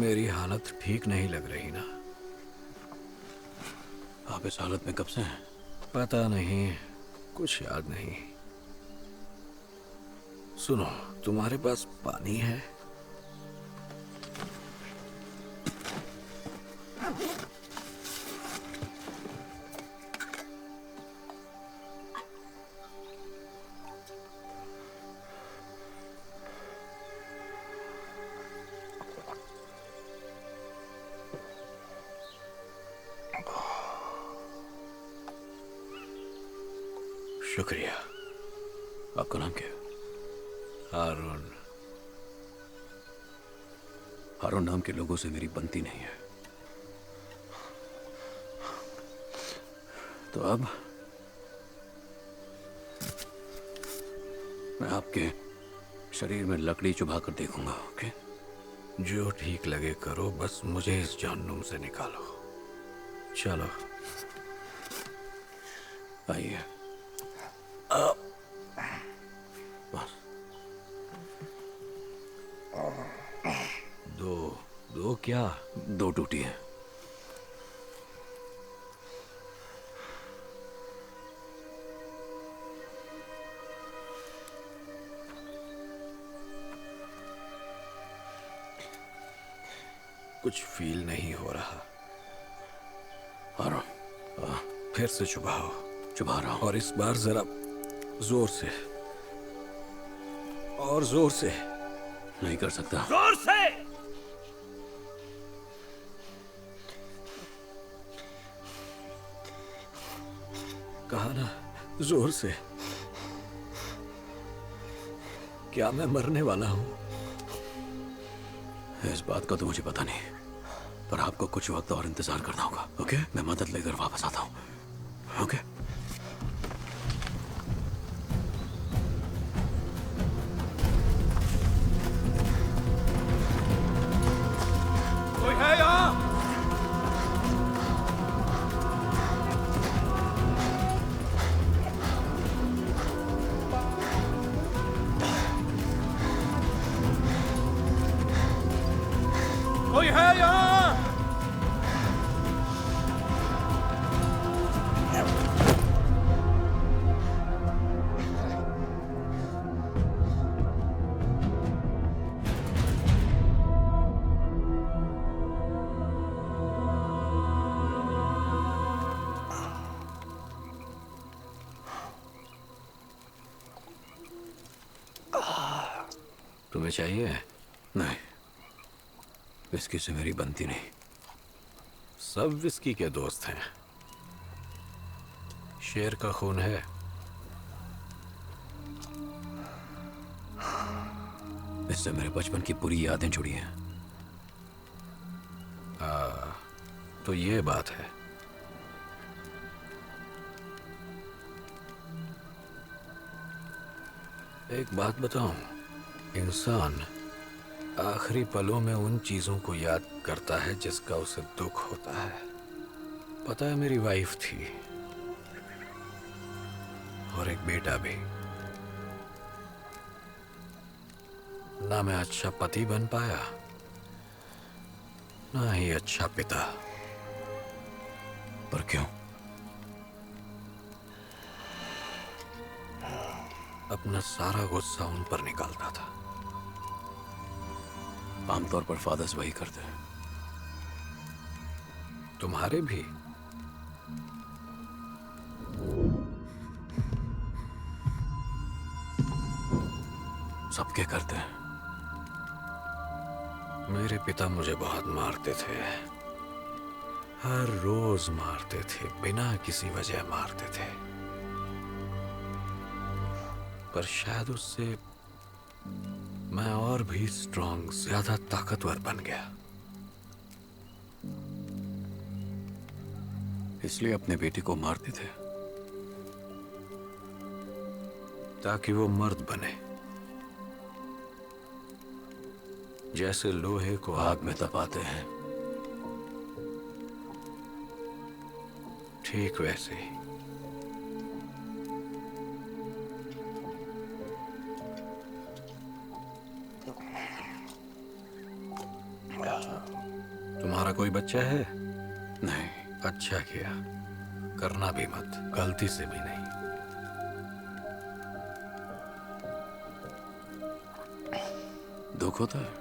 मेरी हालत ठीक नहीं लग रही ना। आप इस हालत में कब से हैं? पता नहीं, कुछ याद नहीं। सुनो, तुम्हारे पास पानी है? शुक्रिया। आपका नाम क्या है? हारून। हारून नाम के लोगों से मेरी बनती नहीं है। तो अब मैं आपके शरीर में लकड़ी चुभा कर देखूंगा, ओके? जो ठीक लगे करो, बस मुझे इस जहन्नुम से निकालो। चलो आइए। बस दो क्या? 2 टूटी है। कुछ फील नहीं हो रहा। फिर से चुभाओ। चुभा रहा हूं, और इस बार जरा जोर से। और जोर से। नहीं कर सकता। जोर से। कहा ना, जोर से। क्या मैं मरने वाला हूं? इस बात का तो मुझे पता नहीं, पर आपको कुछ वक्त और इंतजार करना होगा, ओके? मैं मदद लेकर वापस आता हूं, ओके? कोई है यहाँ? कोई है यहाँ? तुम्हें चाहिए? नहीं, विस्की से मेरी बनती नहीं। सब विस्की के दोस्त हैं। शेर का खून है। इससे मेरे बचपन की पूरी यादें जुड़ी हैं। तो ये बात है। एक बात बताऊं, इंसान आखिरी पलों में उन चीजों को याद करता है जिसका उसे दुख होता है। पता है, मेरी वाइफ थी और एक बेटा भी। ना मैं अच्छा पति बन पाया, ना ही अच्छा पिता। पर क्यों? अपना सारा गुस्सा उन पर निकालता था। आमतौर पर फादर्स वही करते हैं। तुम्हारे भी? सबके करते हैं। मेरे पिता मुझे बहुत मारते थे। हर रोज मारते थे, बिना किसी वजह मारते थे। पर शायद उससे मैं और भी स्ट्रांग, ज्यादा ताकतवर बन गया। इसलिए अपने बेटे को मारते थे ताकि वो मर्द बने। जैसे लोहे को आग में तपाते हैं, ठीक वैसे ही। कोई बच्चा है? नहीं। अच्छा किया, करना भी मत, गलती से भी नहीं। दुख होता है?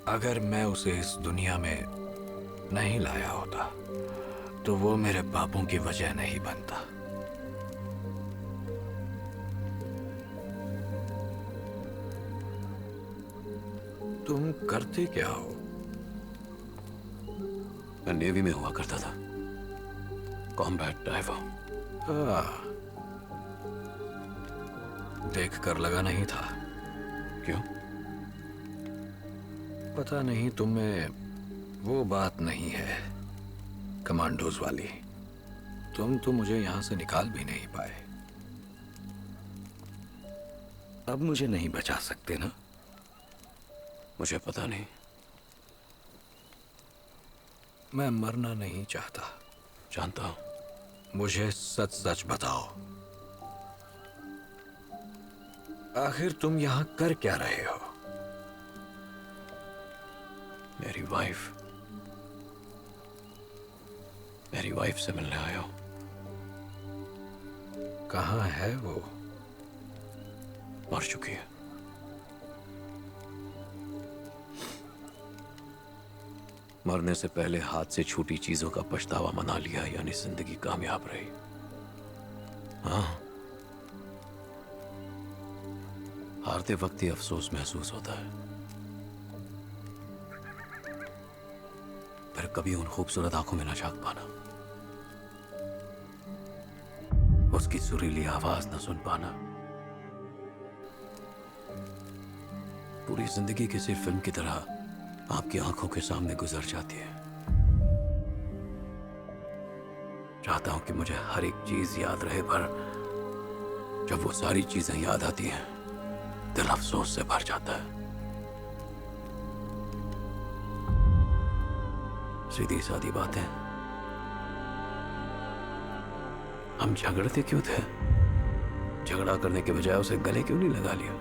अगर मैं उसे इस दुनिया में नहीं लाया होता तो वो मेरे पापों की वजह नहीं बनता। तुम करते क्या हो? मैं नेवी में हुआ करता था, कॉम्बैट डाइवर। देख कर लगा नहीं था। क्यों? पता नहीं, तुम में वो बात नहीं है कमांडोज वाली। तुम तो मुझे यहां से निकाल भी नहीं पाए। अब मुझे नहीं बचा सकते ना? मुझे पता नहीं। मैं मरना नहीं चाहता। जानता हूं। मुझे सच सच बताओ, आखिर तुम यहां कर क्या रहे हो? मेरी वाइफ से मिलने आया हूं। कहाँ है वो? मर चुकी है। मरने से पहले हाथ से छूटी चीजों का पछतावा मना लिया, यानी जिंदगी कामयाब रही। हाँ, हारते वक्त ही अफसोस महसूस होता है, फिर कभी उन खूबसूरत आंखों में न झांक पाना, उसकी सुरीली आवाज न सुन पाना। पूरी जिंदगी किसी फिल्म की तरह आपकी आंखों के सामने गुजर जाती है। चाहता हूं कि मुझे हर एक चीज याद रहे, पर जब वो सारी चीजें याद आती हैं, दिल अफसोस से भर जाता है। सीधी सादी बातें। हम झगड़ते क्यों थे? झगड़ा करने के बजाय उसे गले क्यों नहीं लगा लिया?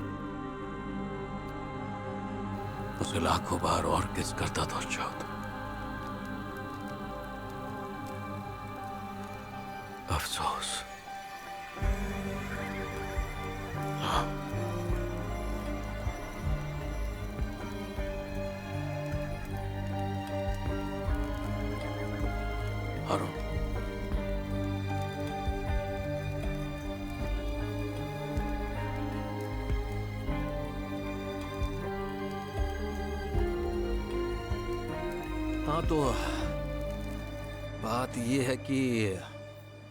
उसे लाखों बार और किस करता तो अच्छा होता। अफसोस। हाँ। हारून, हाँ तो बात ये है कि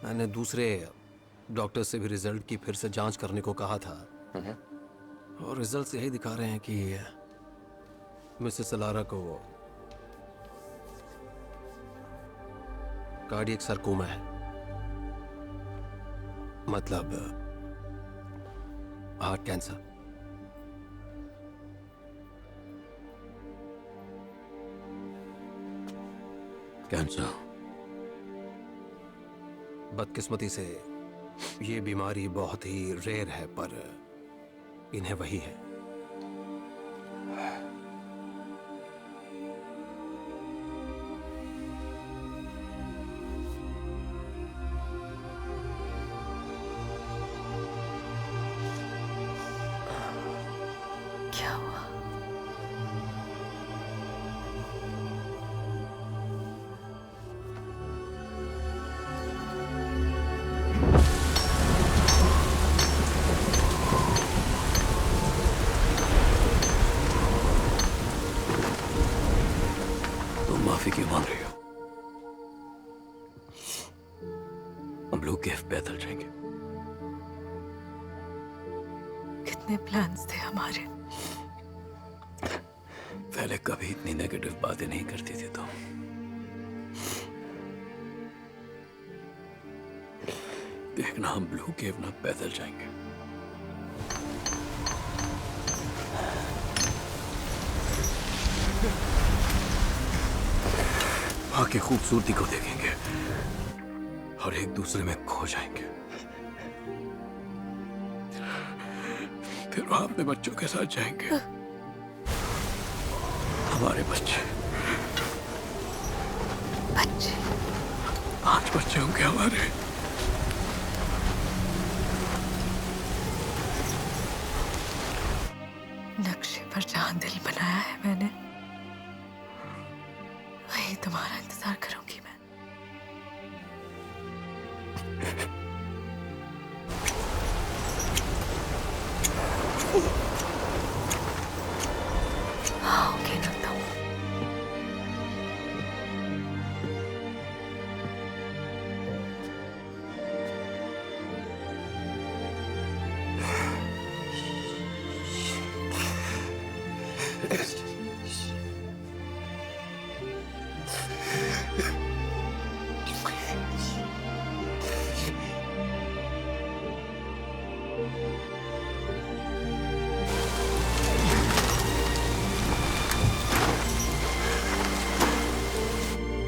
मैंने दूसरे डॉक्टर से भी रिजल्ट की फिर से जांच करने को कहा था, और रिजल्ट यही दिखा रहे हैं कि मिसेस अलारा को कार्डियक सरकोमा है, मतलब हार्ट कैंसर। कैंसर? बदकिस्मती से ये बीमारी बहुत ही रेयर है, पर इन्हें वही है। क्या हुआ? माफी क्यों मांग रही हो? हम ब्लू केव पैदल जाएंगे। कितने प्लान्स थे हमारे। पहले कभी इतनी नेगेटिव बातें नहीं करती थी तुम। देखना, हम ब्लू केव ना पैदल जाएंगे। वहां की खूबसूरती को देखेंगे और एक दूसरे में खो जाएंगे। फिर वहां अपने बच्चों के साथ जाएंगे। हमारे बच्चे बच्चे 5 बच्चे होंगे हमारे। नक्शे पर जहां दिल बनाया है मैंने, वही तुम्हारा इंतजार करूंगी मैं। हाँ, ओके रखता हूँ।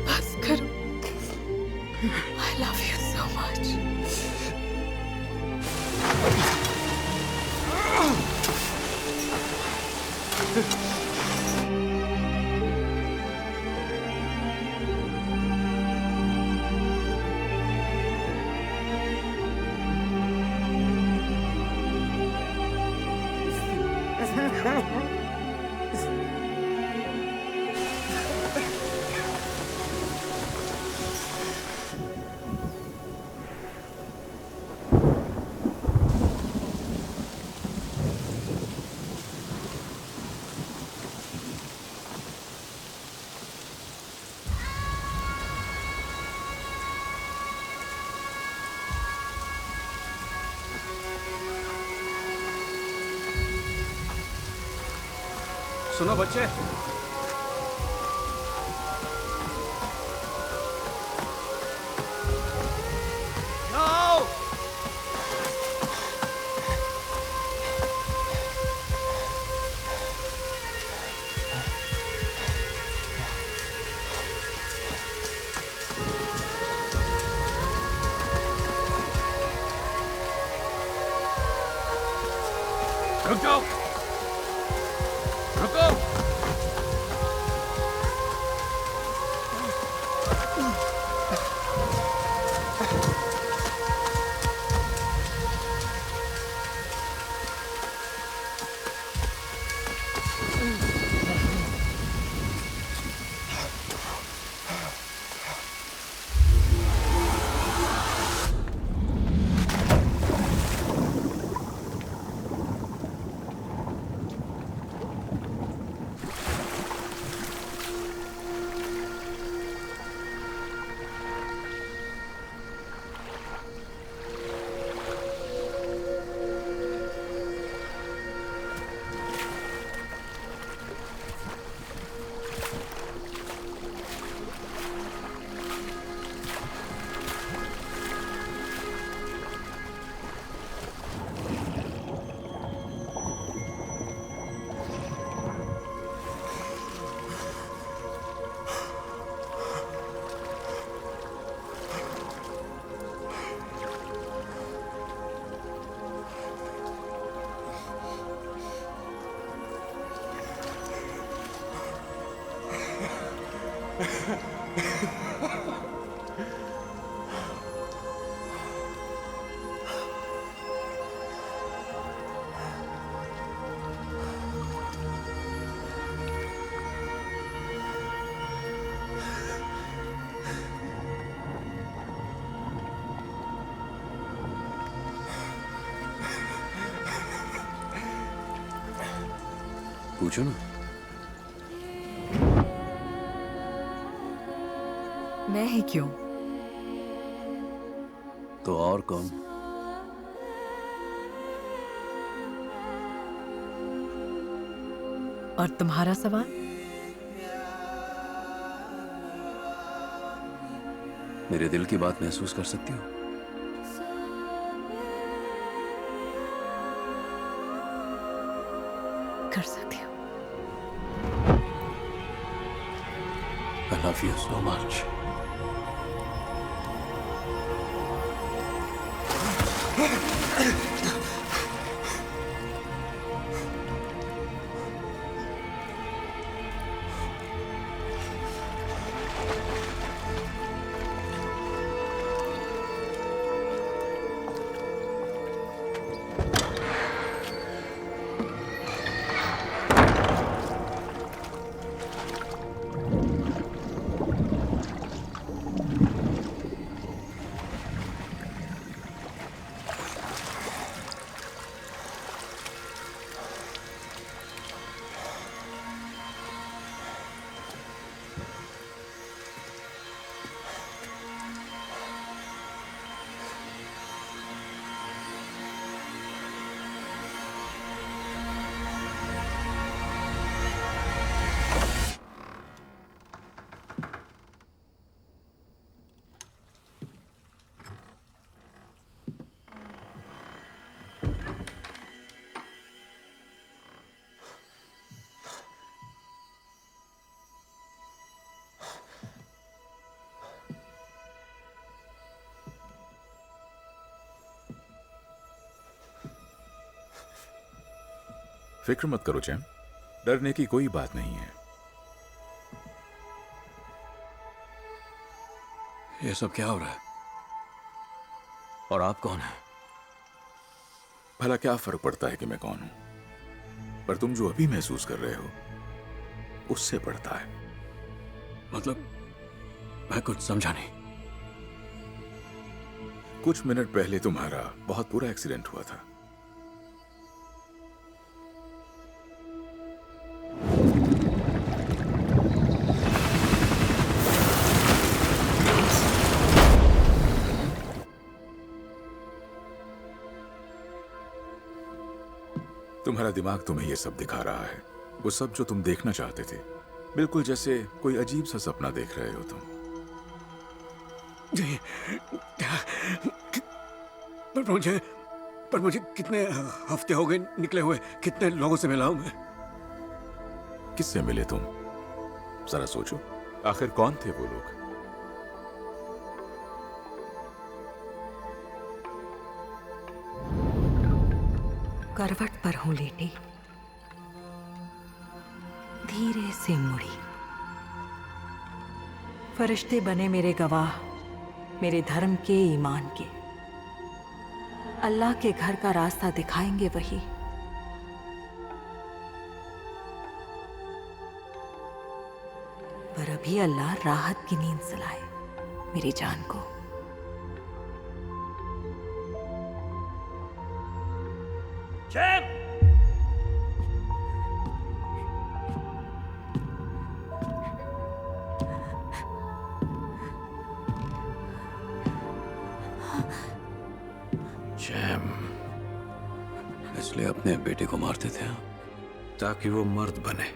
बस करो। I love you so much. सुनो बच्चे, रुक जाओ, रुको। पूछो ना। मैं ही क्यों? तो और कौन? और तुम्हारा सवाल? मेरे दिल की बात महसूस कर सकती हो? कर सकती हूँ। I love you so much. फिक्र मत करो जैम, डरने की कोई बात नहीं है। ये सब क्या हो रहा है? और आप कौन हैं? भला क्या फर्क पड़ता है कि मैं कौन हूं, पर तुम जो अभी महसूस कर रहे हो उससे पड़ता है। मतलब मैं कुछ समझा नहीं। कुछ मिनट पहले तुम्हारा बहुत बुरा एक्सीडेंट हुआ था। तुम्हारा दिमाग तुम्हें यह सब दिखा रहा है, वो सब जो तुम देखना चाहते थे, बिल्कुल जैसे कोई अजीब सा सपना देख रहे हो तुम। जी, पर मुझे कितने हफ्ते हो गए निकले हुए, कितने लोगों से मिला हूं मैं। किससे मिले तुम? जरा सोचो, आखिर कौन थे वो लोग? करवट पर हूं लेटी, धीरे से मुड़ी। फरिश्ते बने मेरे गवाह, मेरे धर्म के, ईमान के। अल्लाह के घर का रास्ता दिखाएंगे वही। पर अभी अल्लाह राहत की नींद सुलाए मेरी जान को। जैम, इसलिए अपने बेटे को मारते थे आप? ताकि वो मर्द बने,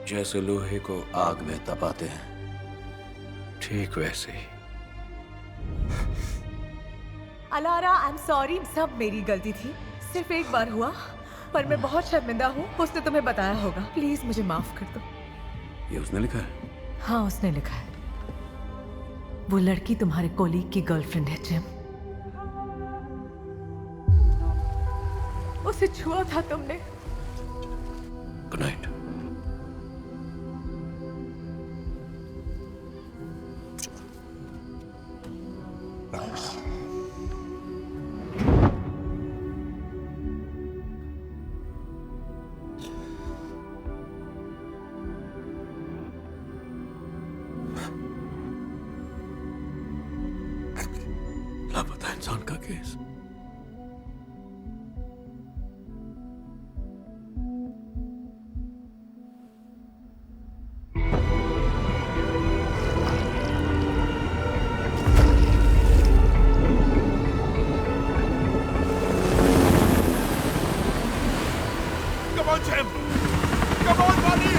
जैसे लोहे को आग में तपाते हैं, ठीक वैसे ही। अलारा, आई एम सॉरी, सब मेरी गलती थी। सिर्फ एक बार हुआ, पर मैं बहुत शर्मिंदा हूँ। उसने तुम्हें बताया होगा, प्लीज मुझे माफ कर दो। ये उसने लिखा है? हाँ, उसने लिखा है। वो लड़की तुम्हारे कोलीग की गर्लफ्रेंड है जिम। उसे छुआ था तुमने। Good night. लापता इंसान का case. Come on, Jim! Come on, buddy!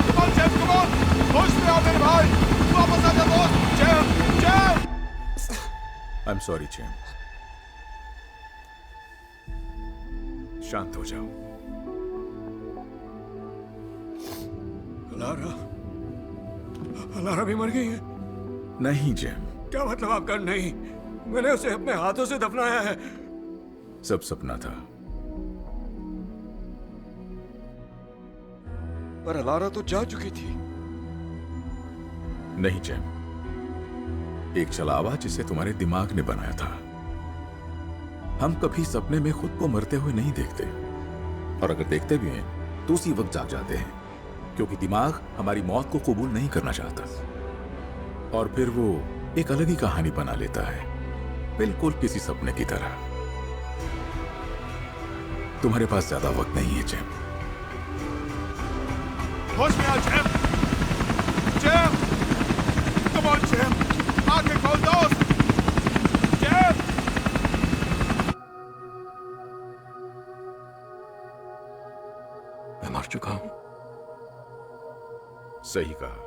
Come on, Jim, come on! होश में आओ मेरे भाई! वापस आ जा दोस्त! Jim! Jim! I'm sorry, jam. शांत हो जाओ। अलारा भी मर गई है? नहीं जैम, क्या मतलब आपका नहीं? मैंने उसे अपने हाथों से दफनाया है। सब सपना था। पर अलारा तो जा चुकी थी। नहीं जैम, एक छलावा जिसे तुम्हारे दिमाग ने बनाया था। हम कभी सपने में खुद को मरते हुए नहीं देखते, और अगर देखते भी हैं तो उसी वक्त जाग जाते हैं, क्योंकि दिमाग हमारी मौत को कबूल नहीं करना चाहता, और फिर वो एक अलग ही कहानी बना लेता है, बिल्कुल किसी सपने की तरह। तुम्हारे पास ज्यादा वक्त नहीं है जैम। होश में आ Jim! Jim! Come on, Jim! आगे खोल दोस्त! जैम! मैं मर चुका हूं। सही कहा।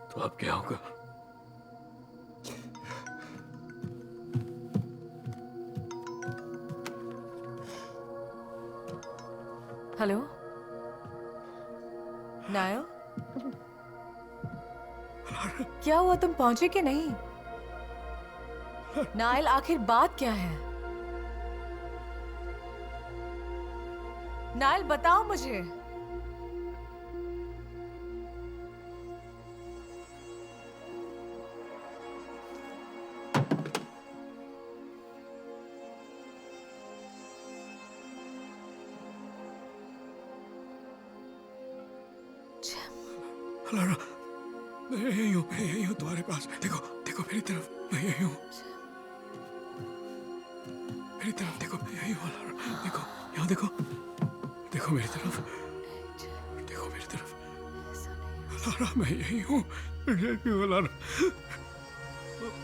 तो अब क्या होगा? हेलो नायल, क्या हुआ? तुम पहुंचे कि नहीं? नाइल, आखिर बात क्या है? नाइल, बताओ मुझे। अलारा, मैं यही हूँ तुम्हारे पास। देखो देखो मेरी तरफ, मैं यही हूँ। मेरी तरफ देखो, मैं यही हूँ अलारा। देखो यहाँ देखो, देखो मेरी तरफ, देखो मेरी तरफ। अलारा, मैं यही हूँ, अलारा।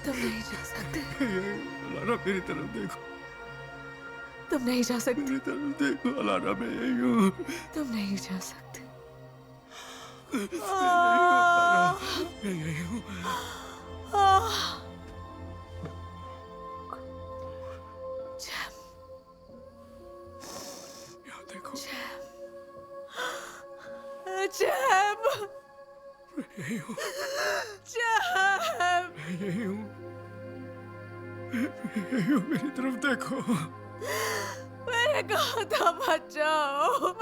तुम नहीं जा सकते। अलारा, मेरी तरफ देखो। तुम नहीं जा सकते। मेरी तरफ देखो अलारा, मैं यही हूँ। तुम नहीं जा सकते। मैं यही हूँ। यहाँ देखो। जैब, मैं यही हूँ। जैब, मैं यही हूँ। मैं यही हूँ, मेरी तरफ देखो। मेरे गाता बचाओ।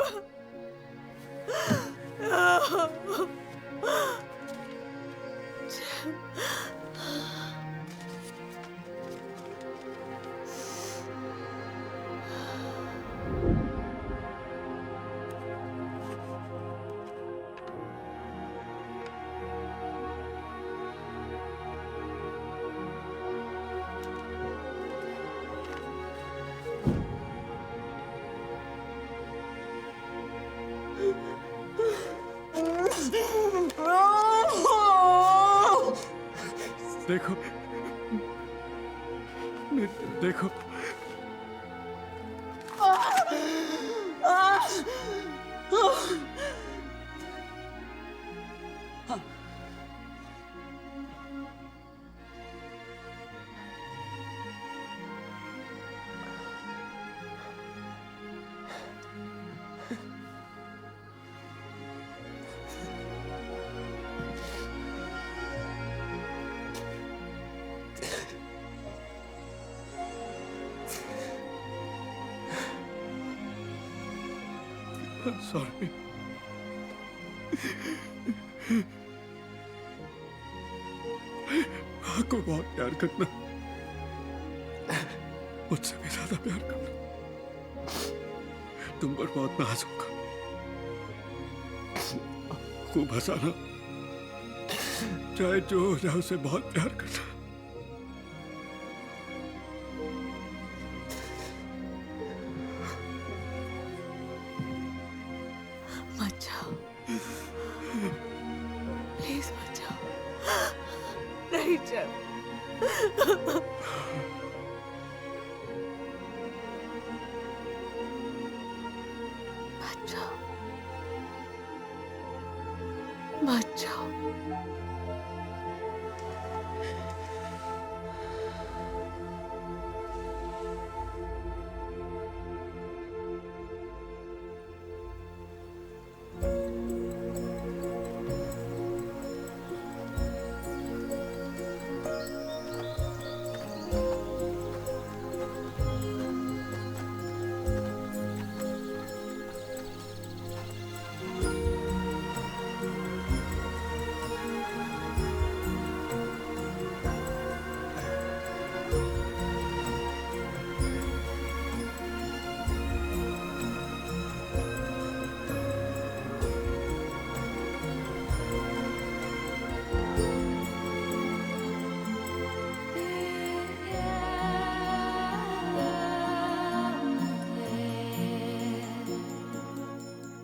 देखो, देखो। I'm sorry. माँ को बहुत प्यार करना, मुझसे भी ज्यादा प्यार करना। तुम पर बहुत नाज होगा, खूब हंसाना, चाहे जो हो जाए उसे बहुत प्यार करना। मत जाओ, प्लीज मत जाओ। नहीं जाओ। मत जाओ, मत जाओ।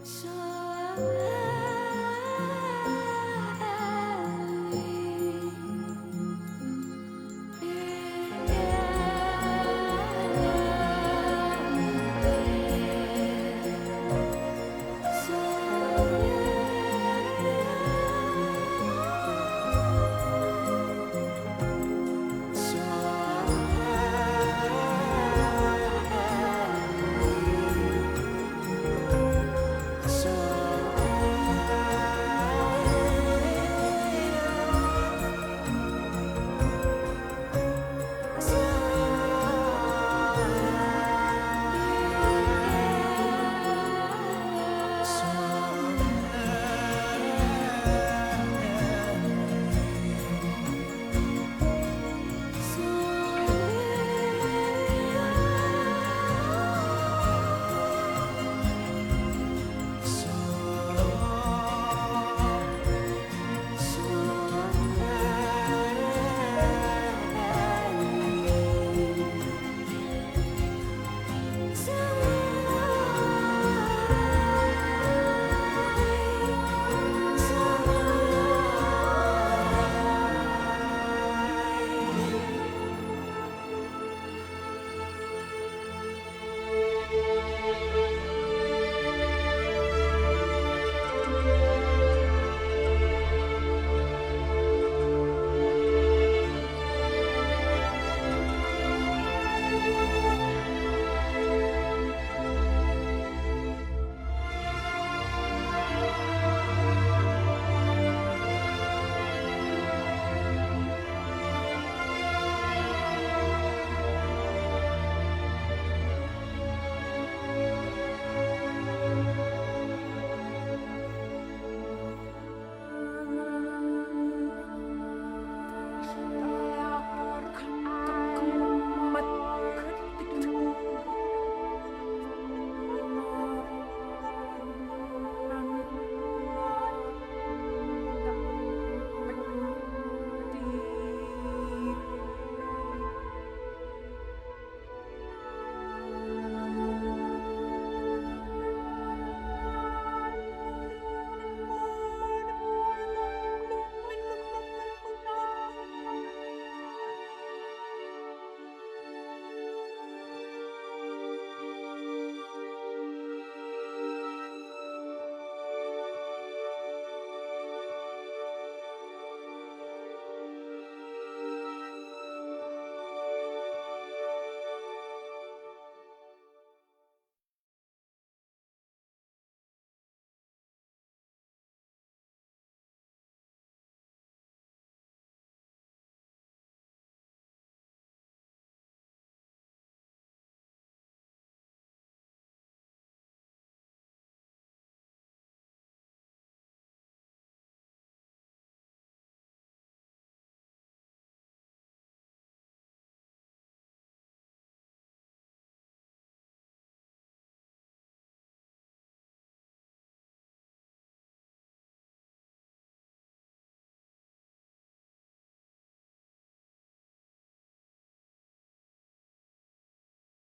So